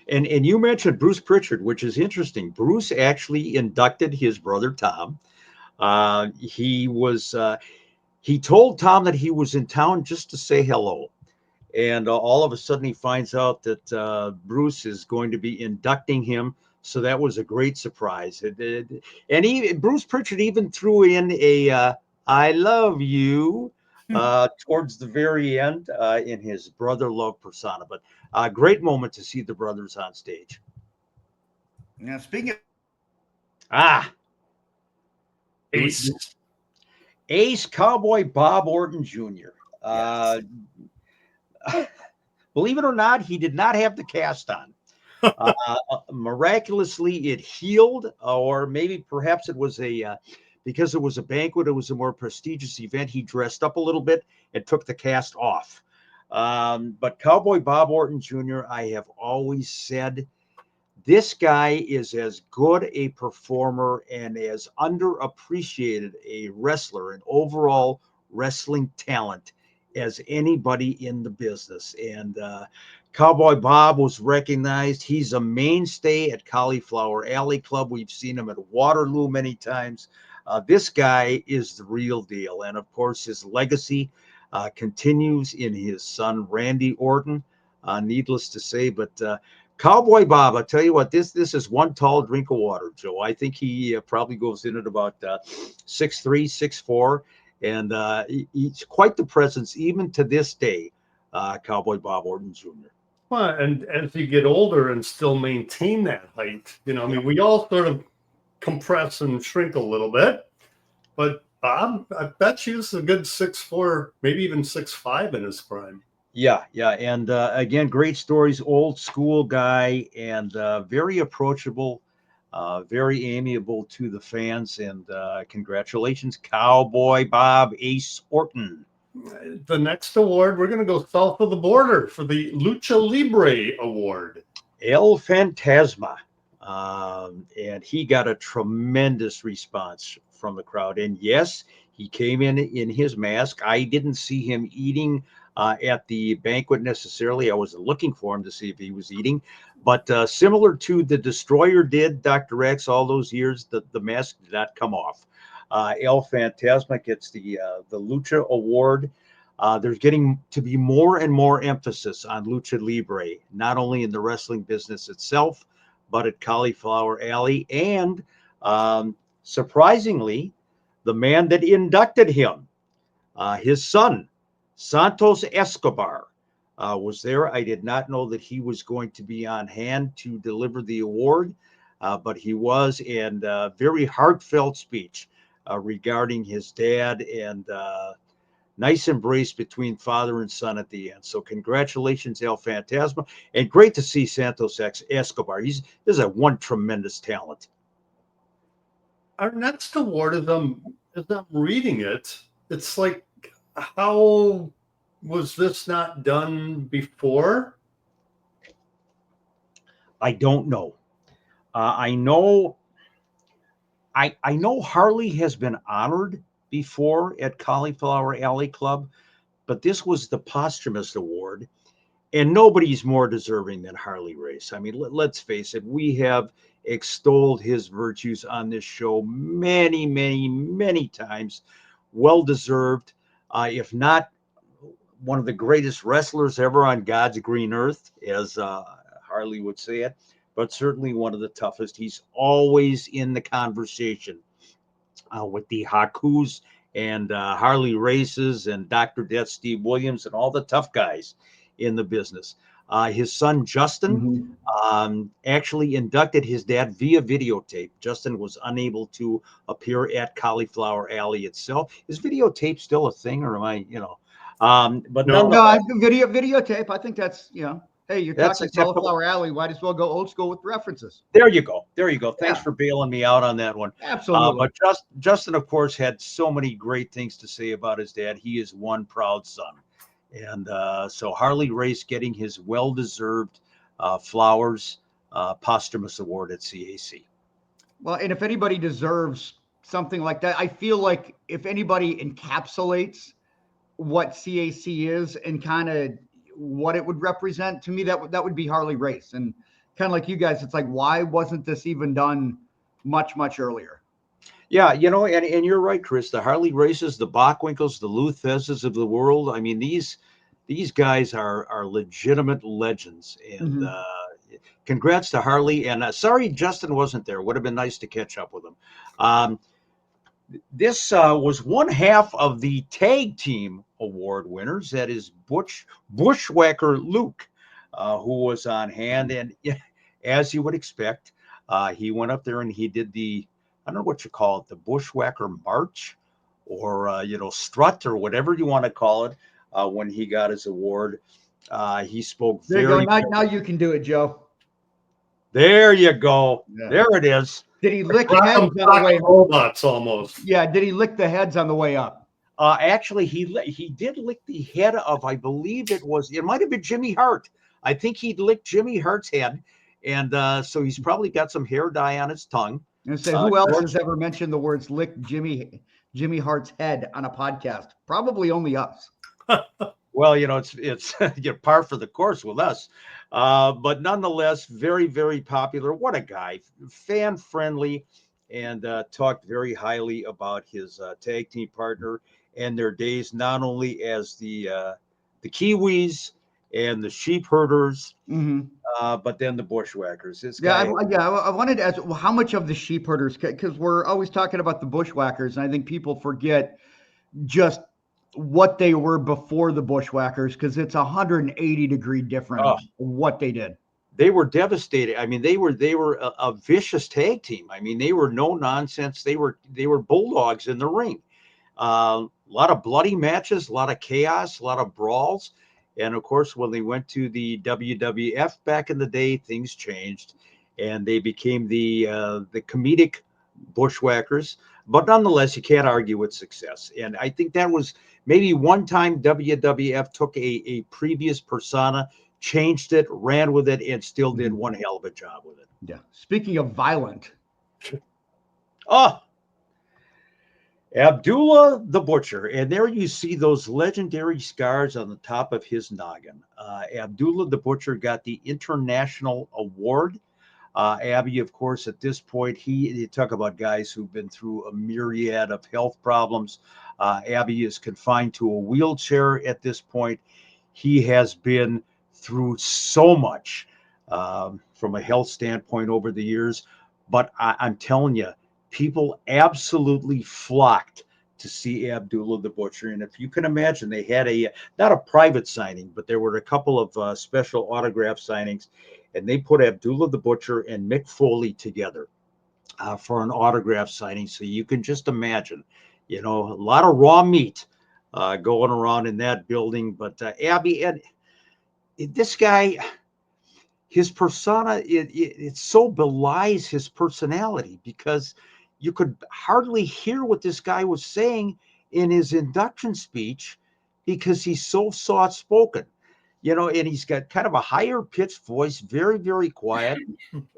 And you mentioned Bruce Pritchard, which is interesting. Bruce actually inducted his brother Tom. He told Tom that he was in town just to say hello. And all of a sudden he finds out that Bruce is going to be inducting him. So that was a great surprise. And Bruce Pritchard even threw in a I love you towards the very end in his brother love persona. But a great moment to see the brothers on stage. Now, speaking of Ace Cowboy Bob Orton Jr. Yes. Believe it or not, he did not have the cast on. Miraculously, it healed, or maybe perhaps it was because it was a banquet, it was a more prestigious event. He dressed up a little bit and took the cast off. But Cowboy Bob Orton Jr., I have always said, this guy is as good a performer and as underappreciated a wrestler and overall wrestling talent as anybody in the business. And Cowboy Bob was recognized. He's a mainstay at Cauliflower Alley Club. We've seen him at Waterloo many times. This guy is the real deal. And of course, his legacy continues in his son, Randy Orton, needless to say. But Cowboy Bob, I'll tell you what, this is one tall drink of water, Joe. I think he probably goes in at about 6'3", 6'4", and he's quite the presence even to this day, Cowboy Bob Orton Jr. Well, and as you get older and still maintain that height, I mean, we all sort of compress and shrink a little bit, but Bob, I bet you is a good 6'4", maybe even 6'5" in his prime. Yeah. And again, great stories, old school guy, and very approachable, very amiable to the fans. And congratulations, Cowboy Bob Ace Orton. The next award, we're going to go south of the border for the Lucha Libre Award. El Fantasma. And he got a tremendous response from the crowd. And yes, he came in his mask. I didn't see him eating at the banquet necessarily. I was looking for him to see if he was eating, but similar to the Destroyer did, Dr. X, all those years, the mask did not come off. El Fantasma gets the Lucha Award. There's getting to be more and more emphasis on Lucha Libre, not only in the wrestling business itself, but at Cauliflower Alley. And surprisingly, the man that inducted him, his son, Santos Escobar, was there. I did not know that he was going to be on hand to deliver the award, but he was, and very heartfelt speech regarding his dad, and nice embrace between father and son at the end. So congratulations, El Fantasma, and great to see Santos Escobar. He's a one tremendous talent. Our next award, as I'm reading it, it's like, how was this not done before? I don't know. I know Harley has been honored before at Cauliflower Alley Club, but this was the posthumous award, and nobody's more deserving than Harley Race. I mean, let's face it, we have extolled his virtues on this show many, many, many times. Well deserved. If not one of the greatest wrestlers ever on God's green earth, as Harley would say it, but certainly one of the toughest. He's always in the conversation with the Hakus and Harley Races and Dr. Death, Steve Williams, and all the tough guys in the business. His son, Justin, actually inducted his dad via videotape. Justin was unable to appear at Cauliflower Alley itself. Is videotape still a thing, or am I, but no, I videotape. I think that's, Hey, you're That's talking a typical. Cauliflower Alley. Might as well go old school with references. There you go. There you go. Thanks Yeah. for bailing me out on that one. Absolutely. But Justin, of course, had so many great things to say about his dad. He is one proud son. And so Harley Race getting his well-deserved Flowers posthumous award at CAC. Well, and if anybody deserves something like that, I feel like if anybody encapsulates what CAC is and kind of what it would represent to me, that would be Harley Race. And kind of like you guys, it's like, why wasn't this even done much earlier? Yeah, and you're right, Chris. The Harley Races, the Bachwinkles, the Lou Theszes of the world. I mean, these guys are legitimate legends. And congrats to Harley. And sorry Justin wasn't there. Would have been nice to catch up with him. This was one half of the tag team award winners. That is Bushwhacker Luke, who was on hand. And as you would expect, he went up there and he did I don't know what you call it, the Bushwhacker March or, strut or whatever you want to call it when he got his award. He spoke There very. you go. Now you can do it, Joe. There you go. Yeah. There it is. Did he lick heads on the way? Robots almost. Yeah. Did he lick the heads on the way up? Actually, he did lick the head of, I believe it might have been Jimmy Hart. I think he licked Jimmy Hart's head. And so he's probably got some hair dye on his tongue. And say, who else has ever mentioned the words lick Jimmy Hart's head on a podcast? Probably only us. Well, it's par for the course with us. But nonetheless, very, very popular. What a guy, fan friendly, and talked very highly about his tag team partner and their days, not only as the Kiwis and the Sheep Herders, but then the Bushwhackers. I wanted to ask, well, how much of the Sheep Herders, because we're always talking about the Bushwhackers, and I think people forget just what they were before the Bushwhackers, because it's 180-degree different what they did. They were devastating. I mean, they were a vicious tag team. I mean, they were no nonsense. They were bulldogs in the ring. A lot of bloody matches, a lot of chaos, a lot of brawls. And of course, when they went to the WWF back in the day, things changed, and they became the comedic Bushwhackers. But nonetheless, you can't argue with success. And I think that was maybe one time WWF took a previous persona, changed it, ran with it, and still did one hell of a job with it. Yeah. Speaking of violent. Abdullah the Butcher. And there you see those legendary scars on the top of his noggin. Abdullah the Butcher got the International Award. Abby, of course, at this point, you talk about guys who've been through a myriad of health problems. Abby is confined to a wheelchair at this point. He has been through so much from a health standpoint over the years. But I'm telling you, people absolutely flocked to see Abdullah the Butcher. And if you can imagine, they had not a private signing, but there were a couple of special autograph signings. And they put Abdullah the Butcher and Mick Foley together for an autograph signing. So you can just imagine, a lot of raw meat going around in that building. But Abby, and this guy, his persona, it so belies his personality, because you could hardly hear what this guy was saying in his induction speech because he's so soft-spoken. And he's got kind of a higher pitched voice, very, very quiet.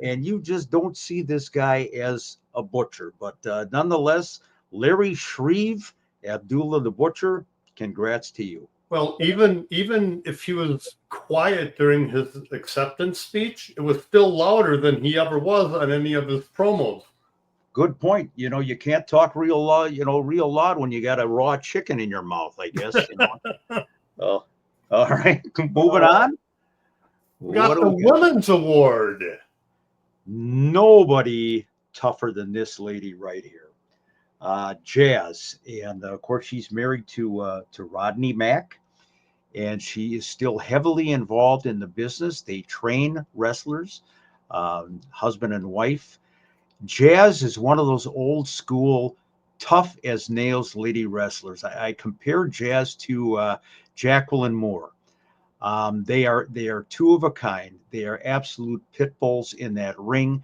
And you just don't see this guy as a butcher. But nonetheless, Larry Shreve, Abdullah the Butcher, congrats to you. Well, even if he was quiet during his acceptance speech, it was still louder than he ever was on any of his promos. Good point. You can't talk real loud when you got a raw chicken in your mouth, I guess. Well, all right, moving on. We got the Women's Award. Nobody tougher than this lady right here, Jazz, and of course she's married to Rodney Mack, and she is still heavily involved in the business. They train wrestlers, husband and wife. Jazz is one of those old school, tough as nails lady wrestlers. I compare Jazz to Jacqueline Moore. They are two of a kind. They are absolute pit bulls in that ring.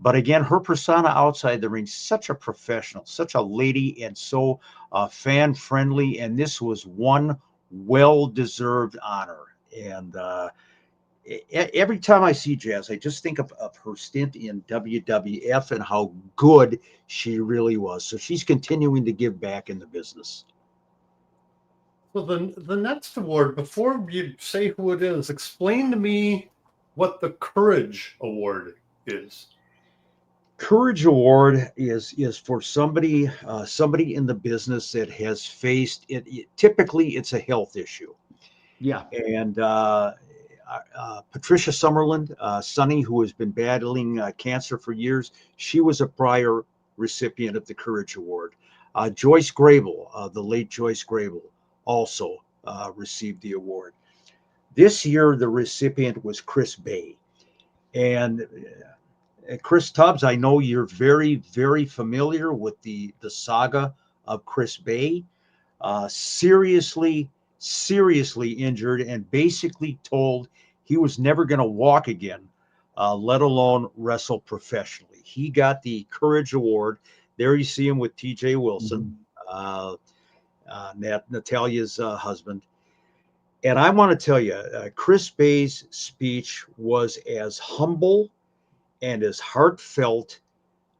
But again, her persona outside the ring, such a professional, such a lady, and so fan friendly. And this was one well-deserved honor. And every time I see Jazz, I just think of her stint in WWF and how good she really was. So she's continuing to give back in the business. Well, the next award, before you say who it is, explain to me what the Courage Award is. Courage Award is for somebody in the business that has faced it. Typically, it's a health issue. Yeah. And Patricia Summerland, Sonny, who has been battling cancer for years, she was a prior recipient of the Courage Award. Joyce Grable, the late Joyce Grable, also received the award. This year, the recipient was Chris Bay. And Chris Tubbs, I know you're very, very familiar with the saga of Chris Bay. Seriously injured and basically told he was never going to walk again, let alone wrestle professionally. He got the Courage Award. There you see him with TJ Wilson, Natalia's husband. And I want to tell you, Chris Bay's speech was as humble and as heartfelt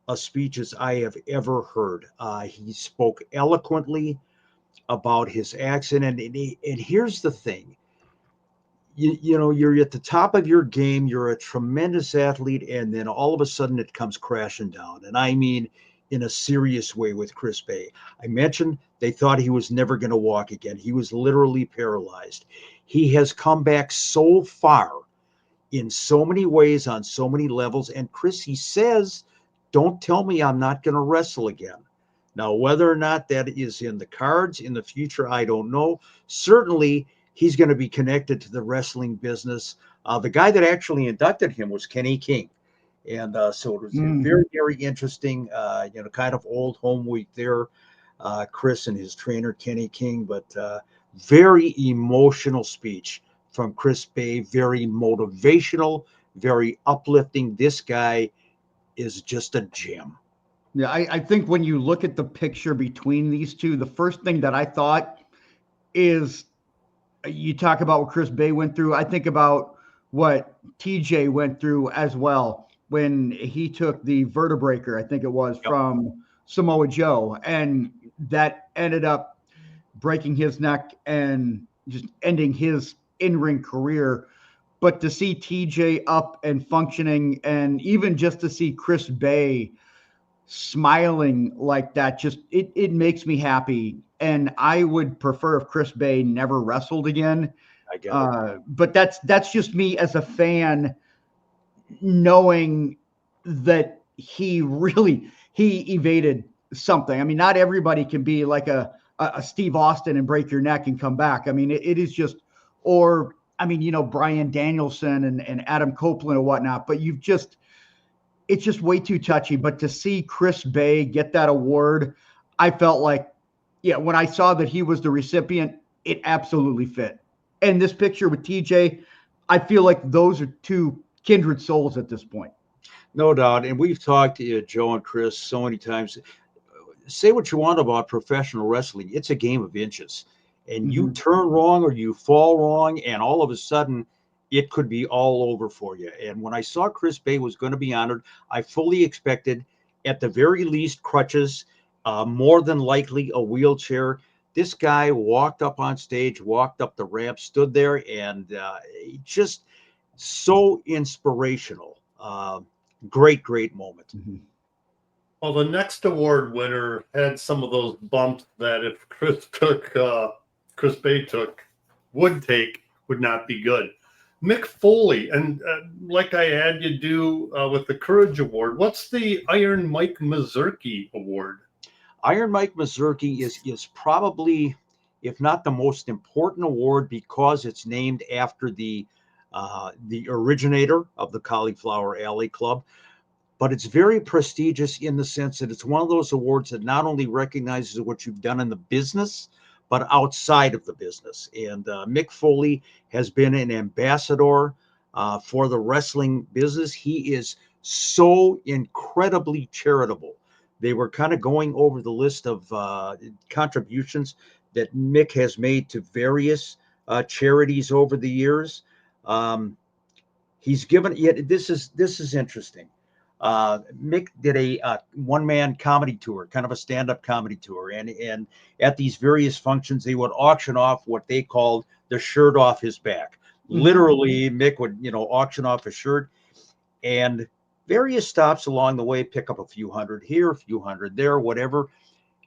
a speech as I have ever heard. He spoke eloquently about his accident. And here's the thing. You know, you're at the top of your game. You're a tremendous athlete. And then all of a sudden it comes crashing down. And I mean, in a serious way with Chris Bay. I mentioned they thought he was never going to walk again. He was literally paralyzed. He has come back so far in so many ways, on so many levels. And Chris, he says, don't tell me I'm not going to wrestle again. Now, whether or not that is in the cards in the future, I don't know. Certainly, he's going to be connected to the wrestling business. The guy that actually inducted him was Kenny King. And so it was very, very interesting, kind of old home week there, Chris and his trainer, Kenny King, but very emotional speech from Chris Bay, very motivational, very uplifting. This guy is just a gem. Yeah, I think when you look at the picture between these two, the first thing that I thought is you talk about what Chris Bay went through. I think about what TJ went through as well when he took the vertebraker, I think it was, from Samoa Joe, and that ended up breaking his neck and just ending his in-ring career. But to see TJ up and functioning, and even just to see Chris Bay smiling like that, just it makes me happy. And I would prefer if Chris Bay never wrestled again. I get it. But that's just me as a fan, knowing that he evaded something. I mean, not everybody can be like a Steve Austin and break your neck and come back. I mean, it is just, or I mean, Bryan Danielson and Adam Copeland and whatnot, but it's just way too touchy. But to see Chris Bay get that award, I felt like, when I saw that he was the recipient, it absolutely fit. And this picture with TJ, I feel like those are two kindred souls at this point. No doubt. And we've talked to Joe and Chris so many times. Say what you want about professional wrestling. It's a game of inches. And you turn wrong or you fall wrong, and all of a sudden it could be all over for you. And when I saw Chris Bay was going to be honored, I fully expected, at the very least, crutches, more than likely a wheelchair. This guy walked up on stage, walked up the ramp, stood there, and just so inspirational. Great moment. Well, the next award winner had some of those bumps that if Chris Bay would not be good. Mick Foley, and like I had you do with the Courage Award, what's the Iron Mike Mazurki Award? Iron Mike Mazurki is probably, if not the most important award, because it's named after the originator of the Cauliflower Alley Club. But it's very prestigious in the sense that it's one of those awards that not only recognizes what you've done in the business, but outside of the business. And Mick Foley has been an ambassador for the wrestling business. He is so incredibly charitable. They were kind of going over the list of contributions that Mick has made to various charities over the years. He's given. Yet this is interesting. Mick did a one-man comedy tour, kind of a stand-up comedy tour, and at these various functions, they would auction off what they called the shirt off his back. Literally, Mick would auction off a shirt, and various stops along the way, pick up a few hundred here, a few hundred there, whatever.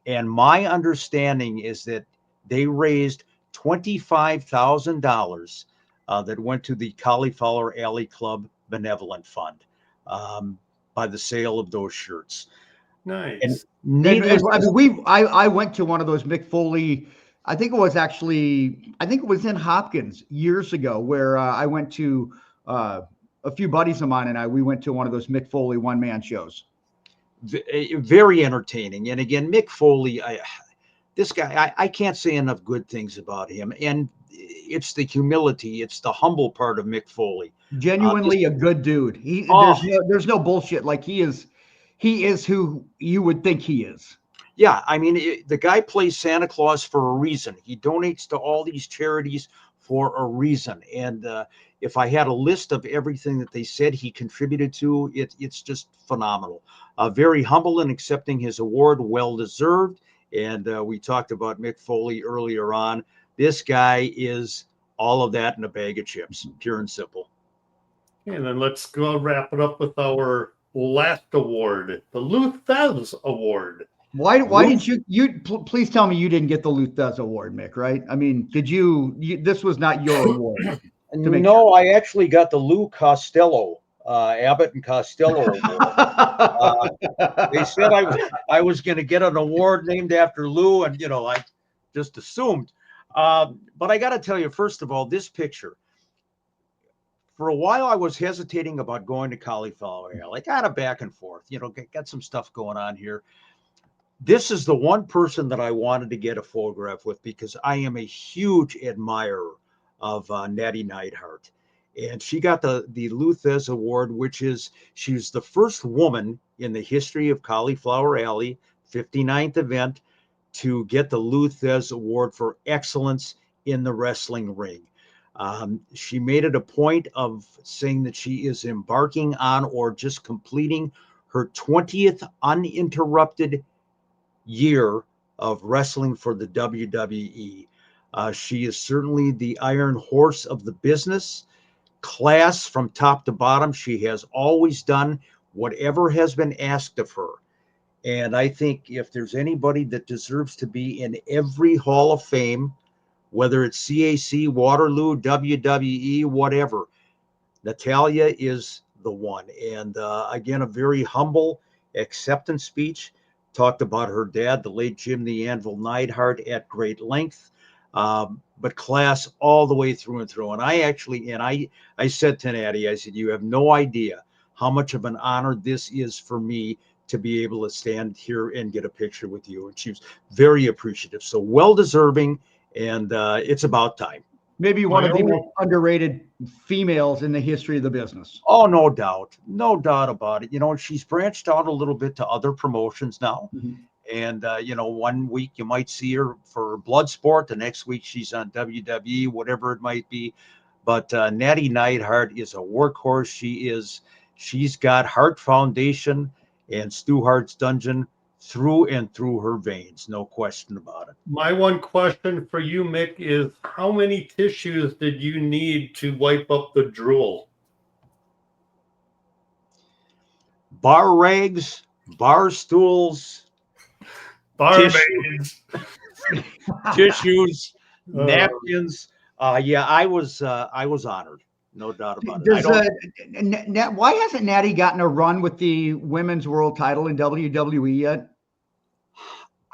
And my understanding is that they raised $25,000 that went to the Cauliflower Alley Club Benevolent Fund by the sale of those shirts. Nice. And needless, I went to one of those Mick Foley. I think it was in Hopkins years ago, where I went to a few buddies of mine and we went to one of those Mick Foley one-man shows. Very entertaining. And again, Mick Foley, this guy, I can't say enough good things about him. And it's the humility, it's the humble part of Mick Foley. Genuinely a good dude. There's no bullshit. Like he is who you would think he is. Yeah, I mean, the guy plays Santa Claus for a reason. He donates to all these charities for a reason. And if I had a list of everything that they said he contributed to, it's just phenomenal. Very humble in accepting his award, well deserved. And we talked about Mick Foley earlier on. This guy is all of that in a bag of chips, pure and simple. And then let's go wrap it up with our last award, the Lou Thez Award. Why did you please tell me you didn't get the Lou Thez Award, Mick, right? I mean, did you this was not your award? No, I actually got the Lou Costello, Abbott and Costello Award. They said I was going to get an award named after Lou, and I just assumed. But I got to tell you, first of all, this picture. For a while, I was hesitating about going to Cauliflower Alley, kind of back and forth. Got some stuff going on here. This is the one person that I wanted to get a photograph with because I am a huge admirer of Natty Neidhart. And she got the Lou Thez Award, which is she's the first woman in the history of Cauliflower Alley, 59th event, to get the Lou Thez Award for excellence in the wrestling ring. She made it a point of saying that she is embarking on or just completing her 20th uninterrupted year of wrestling for the WWE. She is certainly the iron horse of the business. Class from top to bottom. She has always done whatever has been asked of her. And I think if there's anybody that deserves to be in every Hall of Fame, whether it's CAC, Waterloo, WWE, whatever, Natalya is the one. And again, a very humble acceptance speech. Talked about her dad, the late Jim the Anvil Neidhart, at great length. But class all the way through and through. And I said to Natty, I said, you have no idea how much of an honor this is for me to be able to stand here and get a picture with you. And she was very appreciative. So well-deserving, and it's about time. Maybe one of the most underrated females in the history of the business. Oh, no doubt. No doubt about it. She's branched out a little bit to other promotions now. Mm-hmm. And, 1 week you might see her for Bloodsport. The next week she's on WWE, whatever it might be. But Natty Neidhart is a workhorse. She's got Hart Foundation and Stu Hart's Dungeon through and through her veins. No question about it. My one question for you, Mick, is how many tissues did you need to wipe up the drool? Bar rags, bar stools, barmaids, tissues, napkins. I was honored, no doubt about it. Why hasn't Natty gotten a run with the women's world title in WWE yet?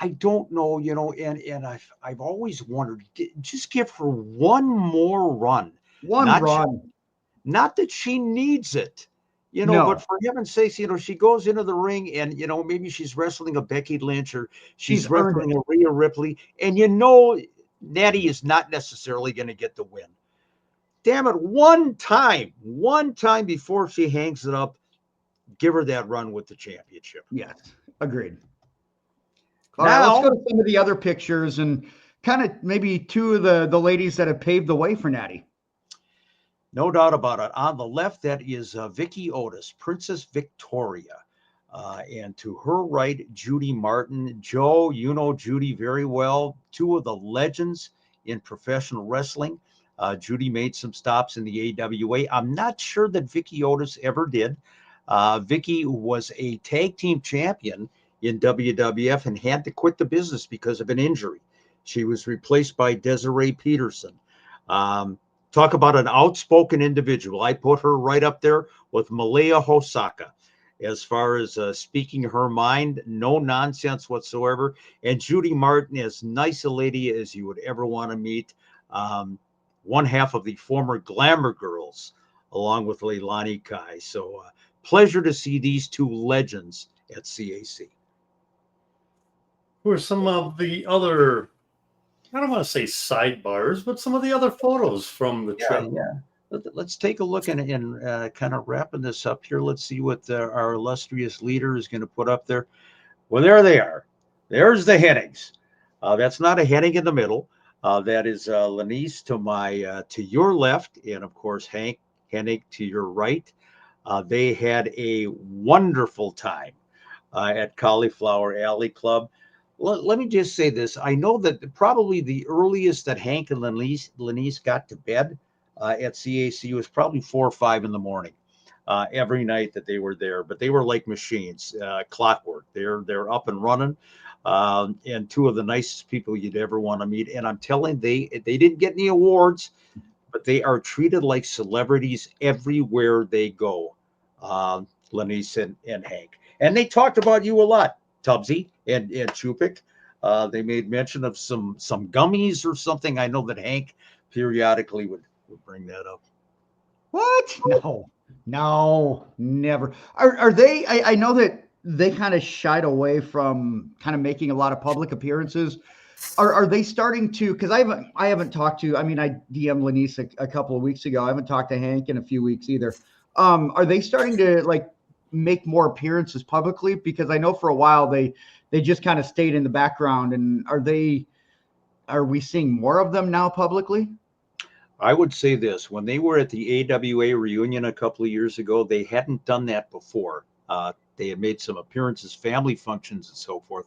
I don't know, and I've always wondered, just give her one more run. Not that she needs it. But for heaven's sakes, she goes into the ring and, maybe she's wrestling a Becky Lynch or she's wrestling a Rhea Ripley. And, Natty is not necessarily going to get the win. Damn it, one time before she hangs it up, give her that run with the championship. Yes, agreed. All right, let's go to some of the other pictures and kind of maybe two of the ladies that have paved the way for Natty. No doubt about it. On the left, that is Vicky Otis, Princess Victoria. And to her right, Judy Martin. Joe, you know Judy very well. Two of the legends in professional wrestling. Judy made some stops in the AWA. I'm not sure that Vicky Otis ever did. Vicky was a tag team champion in WWF and had to quit the business because of an injury. She was replaced by Desiree Peterson. Talk about an outspoken individual. I put her right up there with Malaya Hosaka as far as speaking her mind, no nonsense whatsoever. And Judy Martin, as nice a lady as you would ever want to meet. One half of the former Glamour Girls, along with Leilani Kai. So pleasure to see these two legends at CAC. Who are some of the other, I don't want to say sidebars, but some of the other photos from the trip? Yeah. Let's take a look and kind of wrapping this up here. Let's see what our illustrious leader is going to put up there. Well, there they are. There's the Hennigs. That's not a Hennig in the middle. That is Lanice to your left, and of course Hank Hennig to your right. They had a wonderful time at Cauliflower Alley Club. Let me just say this. I know that probably the earliest that Hank and Lanice got to bed at CAC was probably 4 or 5 in the morning every night that they were there. But they were like machines, clockwork. They're up and running. And two of the nicest people you'd ever want to meet. And I'm telling you, they didn't get any awards, but they are treated like celebrities everywhere they go. Lanice and Hank. And they talked about you a lot, Tubbsy and Chupik. They made mention of some gummies or something. I know that Hank periodically would bring that up. What? No, never. Are they? I know that they kind of shied away from kind of making a lot of public appearances. Are they starting to? Because I haven't talked to. I mean, I DM'd Lanice a couple of weeks ago. I haven't talked to Hank in a few weeks either. Are they starting to like make more appearances publicly? Because I know for a while they just kind of stayed in the background. And are we seeing more of them now publicly? I would say this: when they were at the AWA reunion a couple of years ago, they hadn't done that before. They had made some appearances, family functions, and so forth,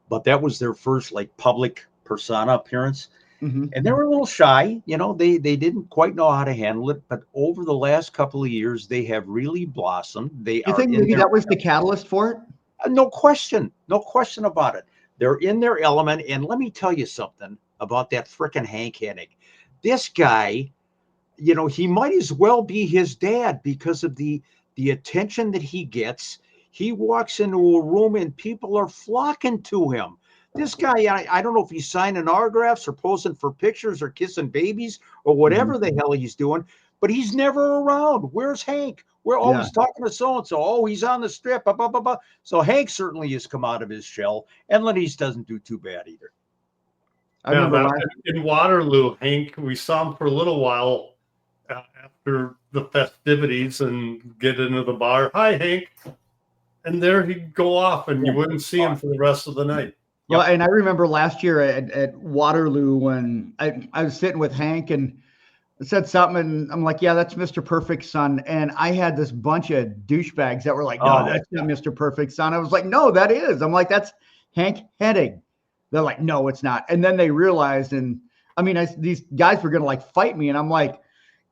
but that was their first like public persona appearance. Mm-hmm. And they were a little shy. You know, they didn't quite know how to handle it. But over the last couple of years, they have really blossomed. You think maybe that was the catalyst for it? No question about it. They're in their element. And let me tell you something about that frickin' Hank Hennig. This guy, you know, he might as well be his dad because of the attention that he gets. He walks into a room and people are flocking to him. This guy, I don't know if he's signing autographs or posing for pictures or kissing babies or whatever the hell he's doing, but he's never around. Where's Hank? We're always talking to so-and-so. Oh, he's on the strip. Blah, blah, blah, blah. So Hank certainly has come out of his shell, and Lanice doesn't do too bad either. I remember in Waterloo, Hank, we saw him for a little while after the festivities and get into the bar. Hi, Hank. And there he'd go off and you wouldn't see him for the rest of the night. Well, and I remember last year at Waterloo when I was sitting with Hank and said something and I'm like, yeah, that's Mr. Perfect's son. And I had this bunch of douchebags that were like, no, that's not Mr. Perfect's son. I was like, no, that is. I'm like, that's Hank Hennig. They're like, no, it's not. And then they realized, and I mean, these guys were going to like fight me. And I'm like,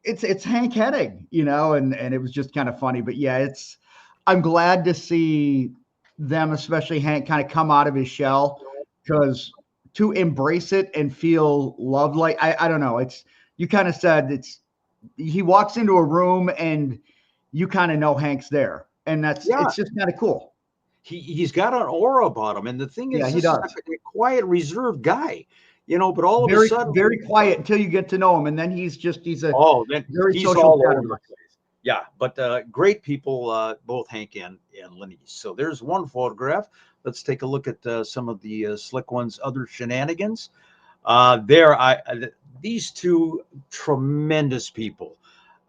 it's Hank Hennig, you know, and it was just kind of funny. But yeah, I'm glad to see them, especially Hank, kind of come out of his shell, because to embrace it and feel loved, like, I don't know. You kind of said he walks into a room and you kind of know Hank's there. And it's just kind of cool. He's got an aura about him. And the thing is, he does. A quiet, reserved guy, you know, but all of a sudden, very quiet until you get to know him. And then he's a very he's social all kind over the place. Yeah, but great people, both Hank and Lanice. So there's one photograph. Let's take a look at some of the slick ones, other shenanigans. These two tremendous people.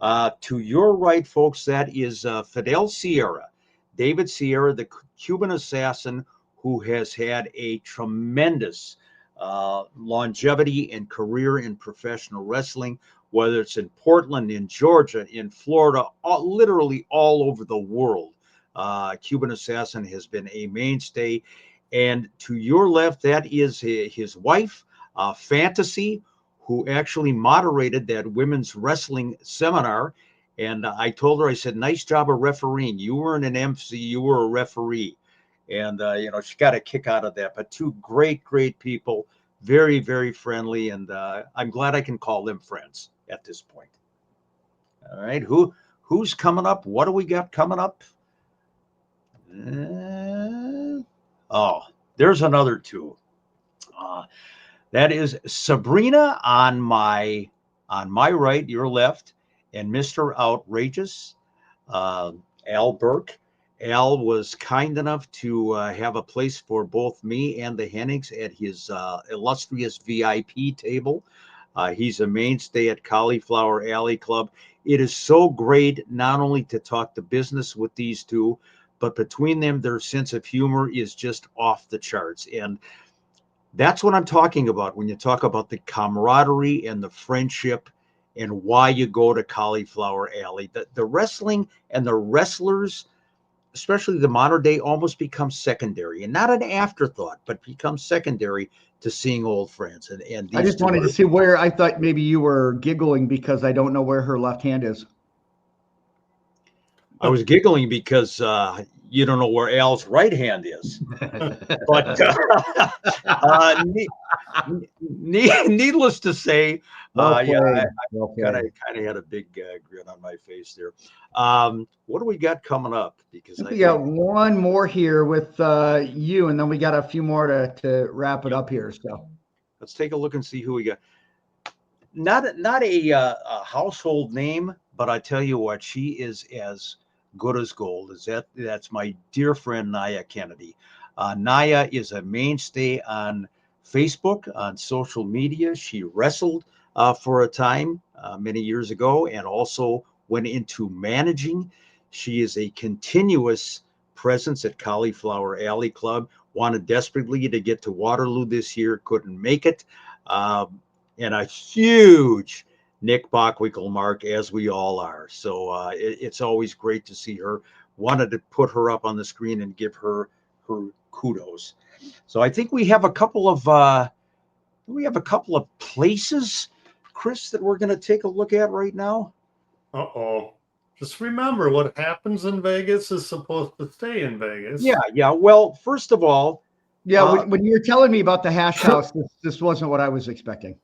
To your right, folks, that is Fidel Sierra, David Sierra, the Cuban assassin, who has had a tremendous longevity and career in professional wrestling, whether it's in Portland, in Georgia, in Florida, literally all over the world. Cuban assassin has been a mainstay. And to your left, that is his wife, Fantasy, who actually moderated that women's wrestling seminar. And I told her, I said, nice job of refereeing. You weren't an MC, you were a referee. And, she got a kick out of that. But two great, great people, very, very friendly. And I'm glad I can call them friends at this point. All right. Who's coming up? What do we got coming up? There's another two. That is Sabrina on my right, your left, and Mr. Outrageous, Al Burke. Al was kind enough to have a place for both me and the Hennigs at his illustrious VIP table. He's a mainstay at Cauliflower Alley Club. It is so great not only to talk the business with these two, but between them, their sense of humor is just off the charts. And that's what I'm talking about when you talk about the camaraderie and the friendship and why you go to Cauliflower Alley. The wrestling and the wrestlers, especially the modern day, almost becomes secondary, and not an afterthought, but becomes secondary to seeing old friends. And I just wanted to see where, I thought maybe you were giggling because I don't know where her left hand is. I was giggling because you don't know where Al's right hand is. But needless to say, I kind of had a big grin on my face there. What do we got coming up? Because we got one more here with you, and then we got a few more to wrap it up here. So let's take a look and see who we got. Not a household name, but I tell you what, she is as good as gold. That's my dear friend Naya Kennedy. Naya is a mainstay on Facebook, on social media. She wrestled for a time many years ago, and also went into managing. She is a continuous presence at Cauliflower Alley Club. Wanted desperately to get to Waterloo this year, couldn't make it. And a huge Nick Bockwinkel mark, as we all are. So it's always great to see her. Wanted to put her up on the screen and give her kudos. So I think we have a couple of places, Chris, that we're going to take a look at right now. Just remember, what happens in Vegas is supposed to stay in Vegas. Yeah. Well, first of all, when you were telling me about the hash house, this wasn't what I was expecting.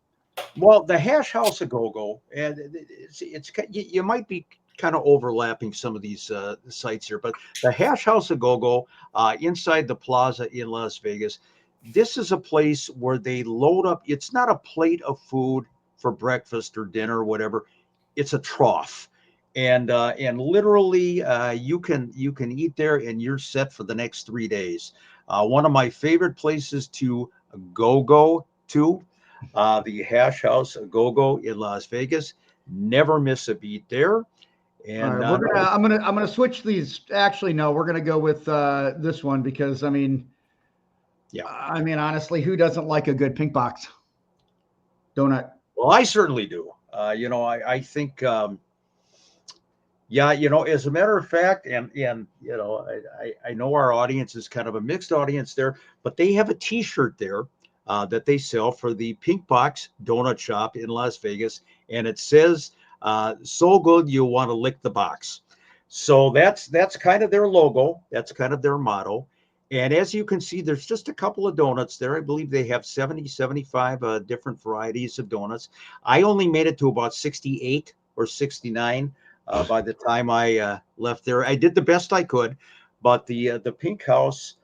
Well, the Hash House a Go-Go, and it's you might be kind of overlapping some of these sites here, but the Hash House a Go-Go inside the plaza in Las Vegas, this is a place where they load up. It's not a plate of food for breakfast or dinner or whatever. It's a trough, and literally you can eat there and you're set for the next 3 days. One of my favorite places to go to. The Hash House a Go-Go in Las Vegas. Never miss a beat there. And right, I'm gonna switch these. Actually, no, we're gonna go with this one because honestly, who doesn't like a good pink box donut? Well, I certainly do. I think as a matter of fact, and I know our audience is kind of a mixed audience there, but they have a T-shirt there that they sell for the Pink Box Donut Shop in Las Vegas, and it says "So good you want to lick the box." So that's kind of their logo. That's kind of their motto. And as you can see, there's just a couple of donuts there. I believe they have 75 different varieties of donuts. I only made it to about 68 or 69 by the time I left there. I did the best I could, but the Pink House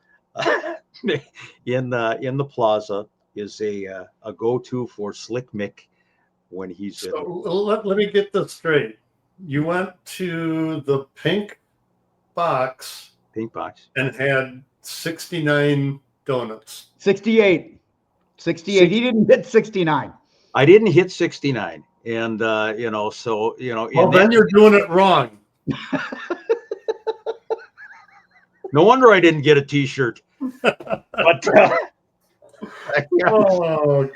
in the plaza is a go-to for Slick Mick when he's so let me get this straight. You went to the Pink Box and had 69 donuts. 68. 68. He didn't hit 69. I didn't hit 69. And, so, Well, then you're doing it wrong. No wonder I didn't get a T-shirt. But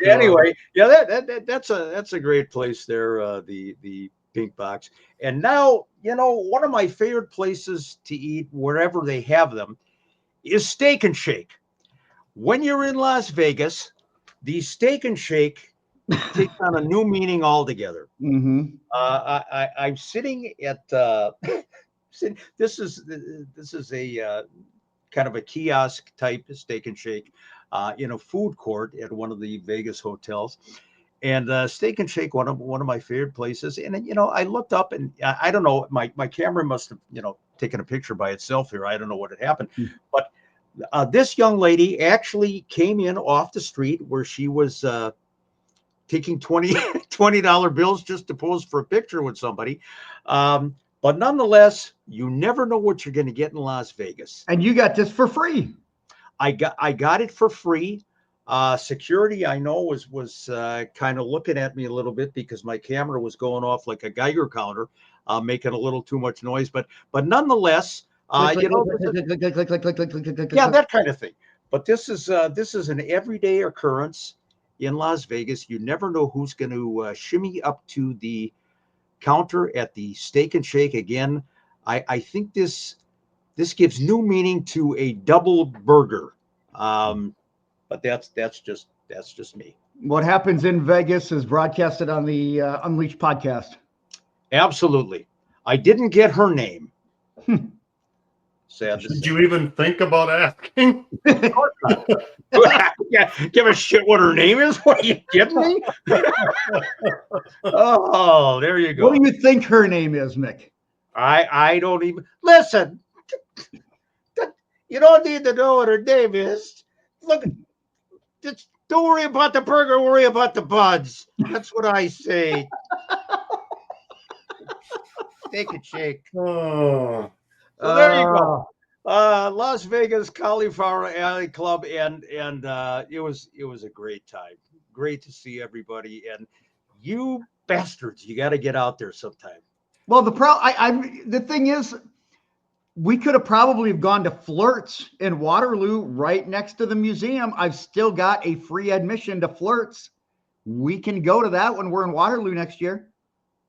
anyway, that's a great place there, the Pink Box. And now, one of my favorite places to eat, wherever they have them, is Steak and Shake. When you're in Las Vegas, the Steak and Shake takes on a new meaning altogether. Mm-hmm. I'm sitting at this is a kind of a kiosk type Steak and Shake in a food court at one of the Vegas hotels. And Steak and Shake, one of my favorite places. And I looked up, and I don't know, my camera must have taken a picture by itself here. I don't know what had happened, but this young lady actually came in off the street where she was taking $20 bills just to pose for a picture with somebody. But nonetheless, you never know what you're going to get in Las Vegas. And you got this for free. I got it for free. Security, I know, was kind of looking at me a little bit because my camera was going off like a Geiger counter, making a little too much noise. But nonetheless, yeah, that kind of thing. But this is an everyday occurrence in Las Vegas. You never know who's going to shimmy up to the counter at the Steak and Shake. Again, I think this gives new meaning to a double burger. But that's just me. What happens in Vegas is broadcasted on the Unleashed podcast. Absolutely. I didn't get her name. Sad to say. Did you even think about asking? Yeah, give a shit what her name is. What, are you kidding me? Oh, there you go. What do you think her name is, Mick? I don't even listen. You don't need to know what her name is. Look, just don't worry about the burger. Worry about the buds. That's what I say. Steak and Shake. Oh. So there you go. Las Vegas Cauliflower Alley Club, and it was a great time. Great to see everybody, and you bastards, you got to get out there sometime. Well, the thing is, we could have probably gone to Flirt's in Waterloo, right next to the museum. I've still got a free admission to Flirt's. We can go to that when we're in Waterloo next year.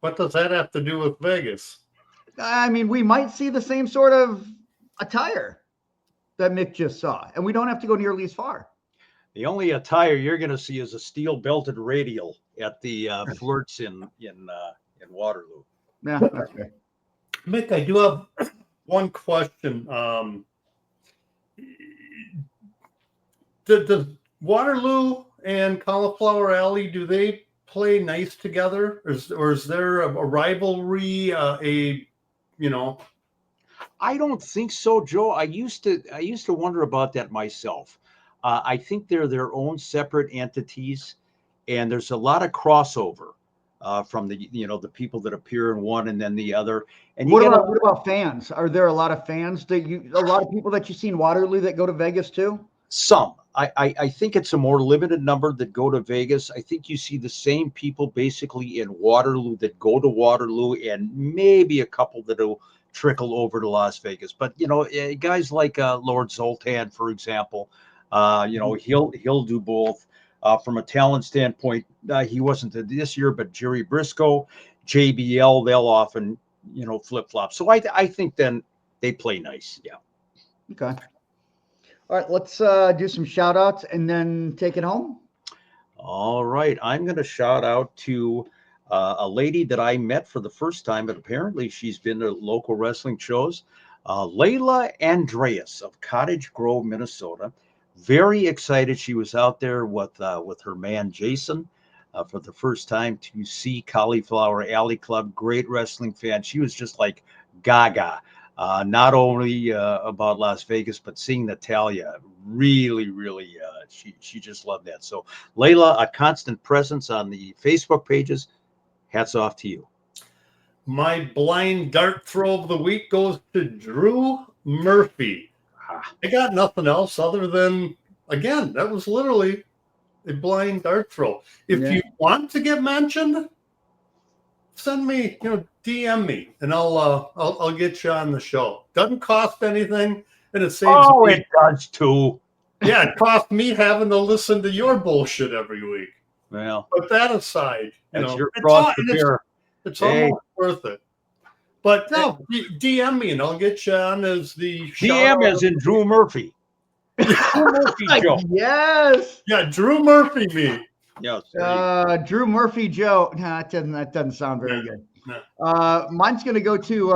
What does that have to do with Vegas? I mean, we might see the same sort of attire that Mick just saw, and we don't have to go nearly as far. The only attire you're going to see is a steel belted radial at the Flirt's in Waterloo. Yeah, that's fair. Mick, I do have one question. Does Waterloo and Cauliflower Alley, do they play nice together, or is there a rivalry? I don't think so, Joe. I used to wonder about that myself. I think they're their own separate entities, and there's a lot of crossover from the people that appear in one and then the other. And what about fans? Are there a lot of fans a lot of people that you see in Waterloo that go to Vegas too? Some. I think it's a more limited number that go to Vegas. I think you see the same people basically in Waterloo that go to Waterloo, and maybe a couple that will trickle over to Las Vegas. But guys like Lord Zoltan, for example, he'll do both. From a talent standpoint, he wasn't this year, but Jerry Briscoe, JBL, they'll often flip flop. So I think then they play nice. Yeah. Okay. All right, let's do some shout outs and then take it home. All right. I'm going to shout out to a lady that I met for the first time, but apparently she's been to local wrestling shows. Layla Andreas of Cottage Grove, Minnesota. Very excited. She was out there with her man, Jason, for the first time to see Cauliflower Alley Club. Great wrestling fan. She was just like gaga. Not only about Las Vegas, but seeing Natalia, really, she just loved that. So Layla, a constant presence on the Facebook pages. Hats off to you. My blind dart throw of the week goes to Drew Murphy. I got nothing else other than, again, that was literally a blind dart throw. If you want to get mentioned, send me, DM me, and I'll get you on the show. Doesn't cost anything, and it saves me. It does too. Yeah, it costs me having to listen to your bullshit every week. Well, but that aside, that's your cross to bear. It's almost worth it. But no, DM me and I'll get you on as the DM as in Drew Murphy. Drew Murphy Joe. Yes. Yeah, Drew Murphy me. Yes. Drew Murphy Joe. Nah, that doesn't sound very good. No. Mine's going to go to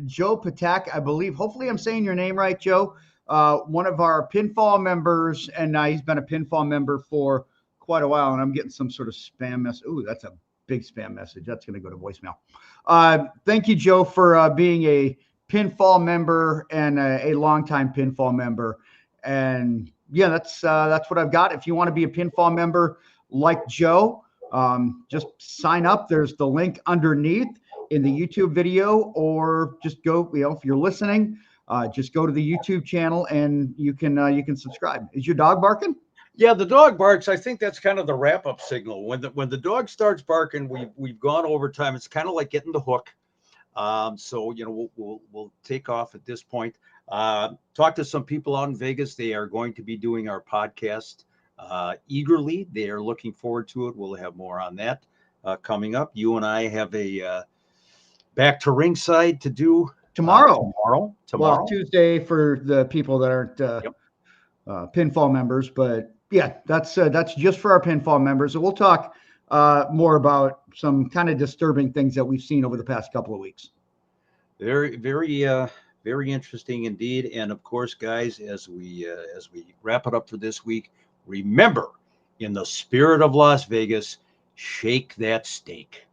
Joe Patak, I believe. Hopefully I'm saying your name right, Joe. One of our pinfall members, and he's been a pinfall member for quite a while, and I'm getting some sort of spam message. Ooh, that's a big spam message. That's going to go to voicemail. Thank you, Joe, for being a pinfall member and a longtime pinfall member. And yeah, that's what I've got. If you want to be a pinfall member like Joe, just sign up. There's the link underneath in the YouTube video, or just go, if you're listening, just go to the YouTube channel and you can subscribe. Is your dog barking? Yeah, the dog barks. I think that's kind of the wrap-up signal. When the dog starts barking, we've gone over time. It's kind of like getting the hook. So we'll take off at this point. Talk to some people out in Vegas. They are going to be doing our podcast eagerly. They are looking forward to it. We'll have more on that coming up. You and I have a back to ringside to do tomorrow. Tomorrow. Well, Tuesday for the people that aren't pinfall members, but yeah, that's just for our pinfall members. So we'll talk more about some kind of disturbing things that we've seen over the past couple of weeks. Very, very, very interesting indeed. And of course, guys, as we wrap it up for this week, remember, in the spirit of Las Vegas, shake that steak.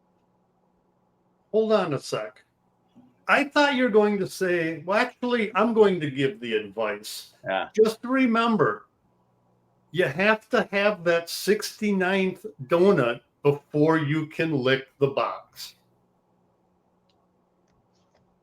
Hold on a sec. I thought you were going to say, well, actually, I'm going to give the advice. Yeah. Just remember, you have to have that 69th donut before you can lick the box.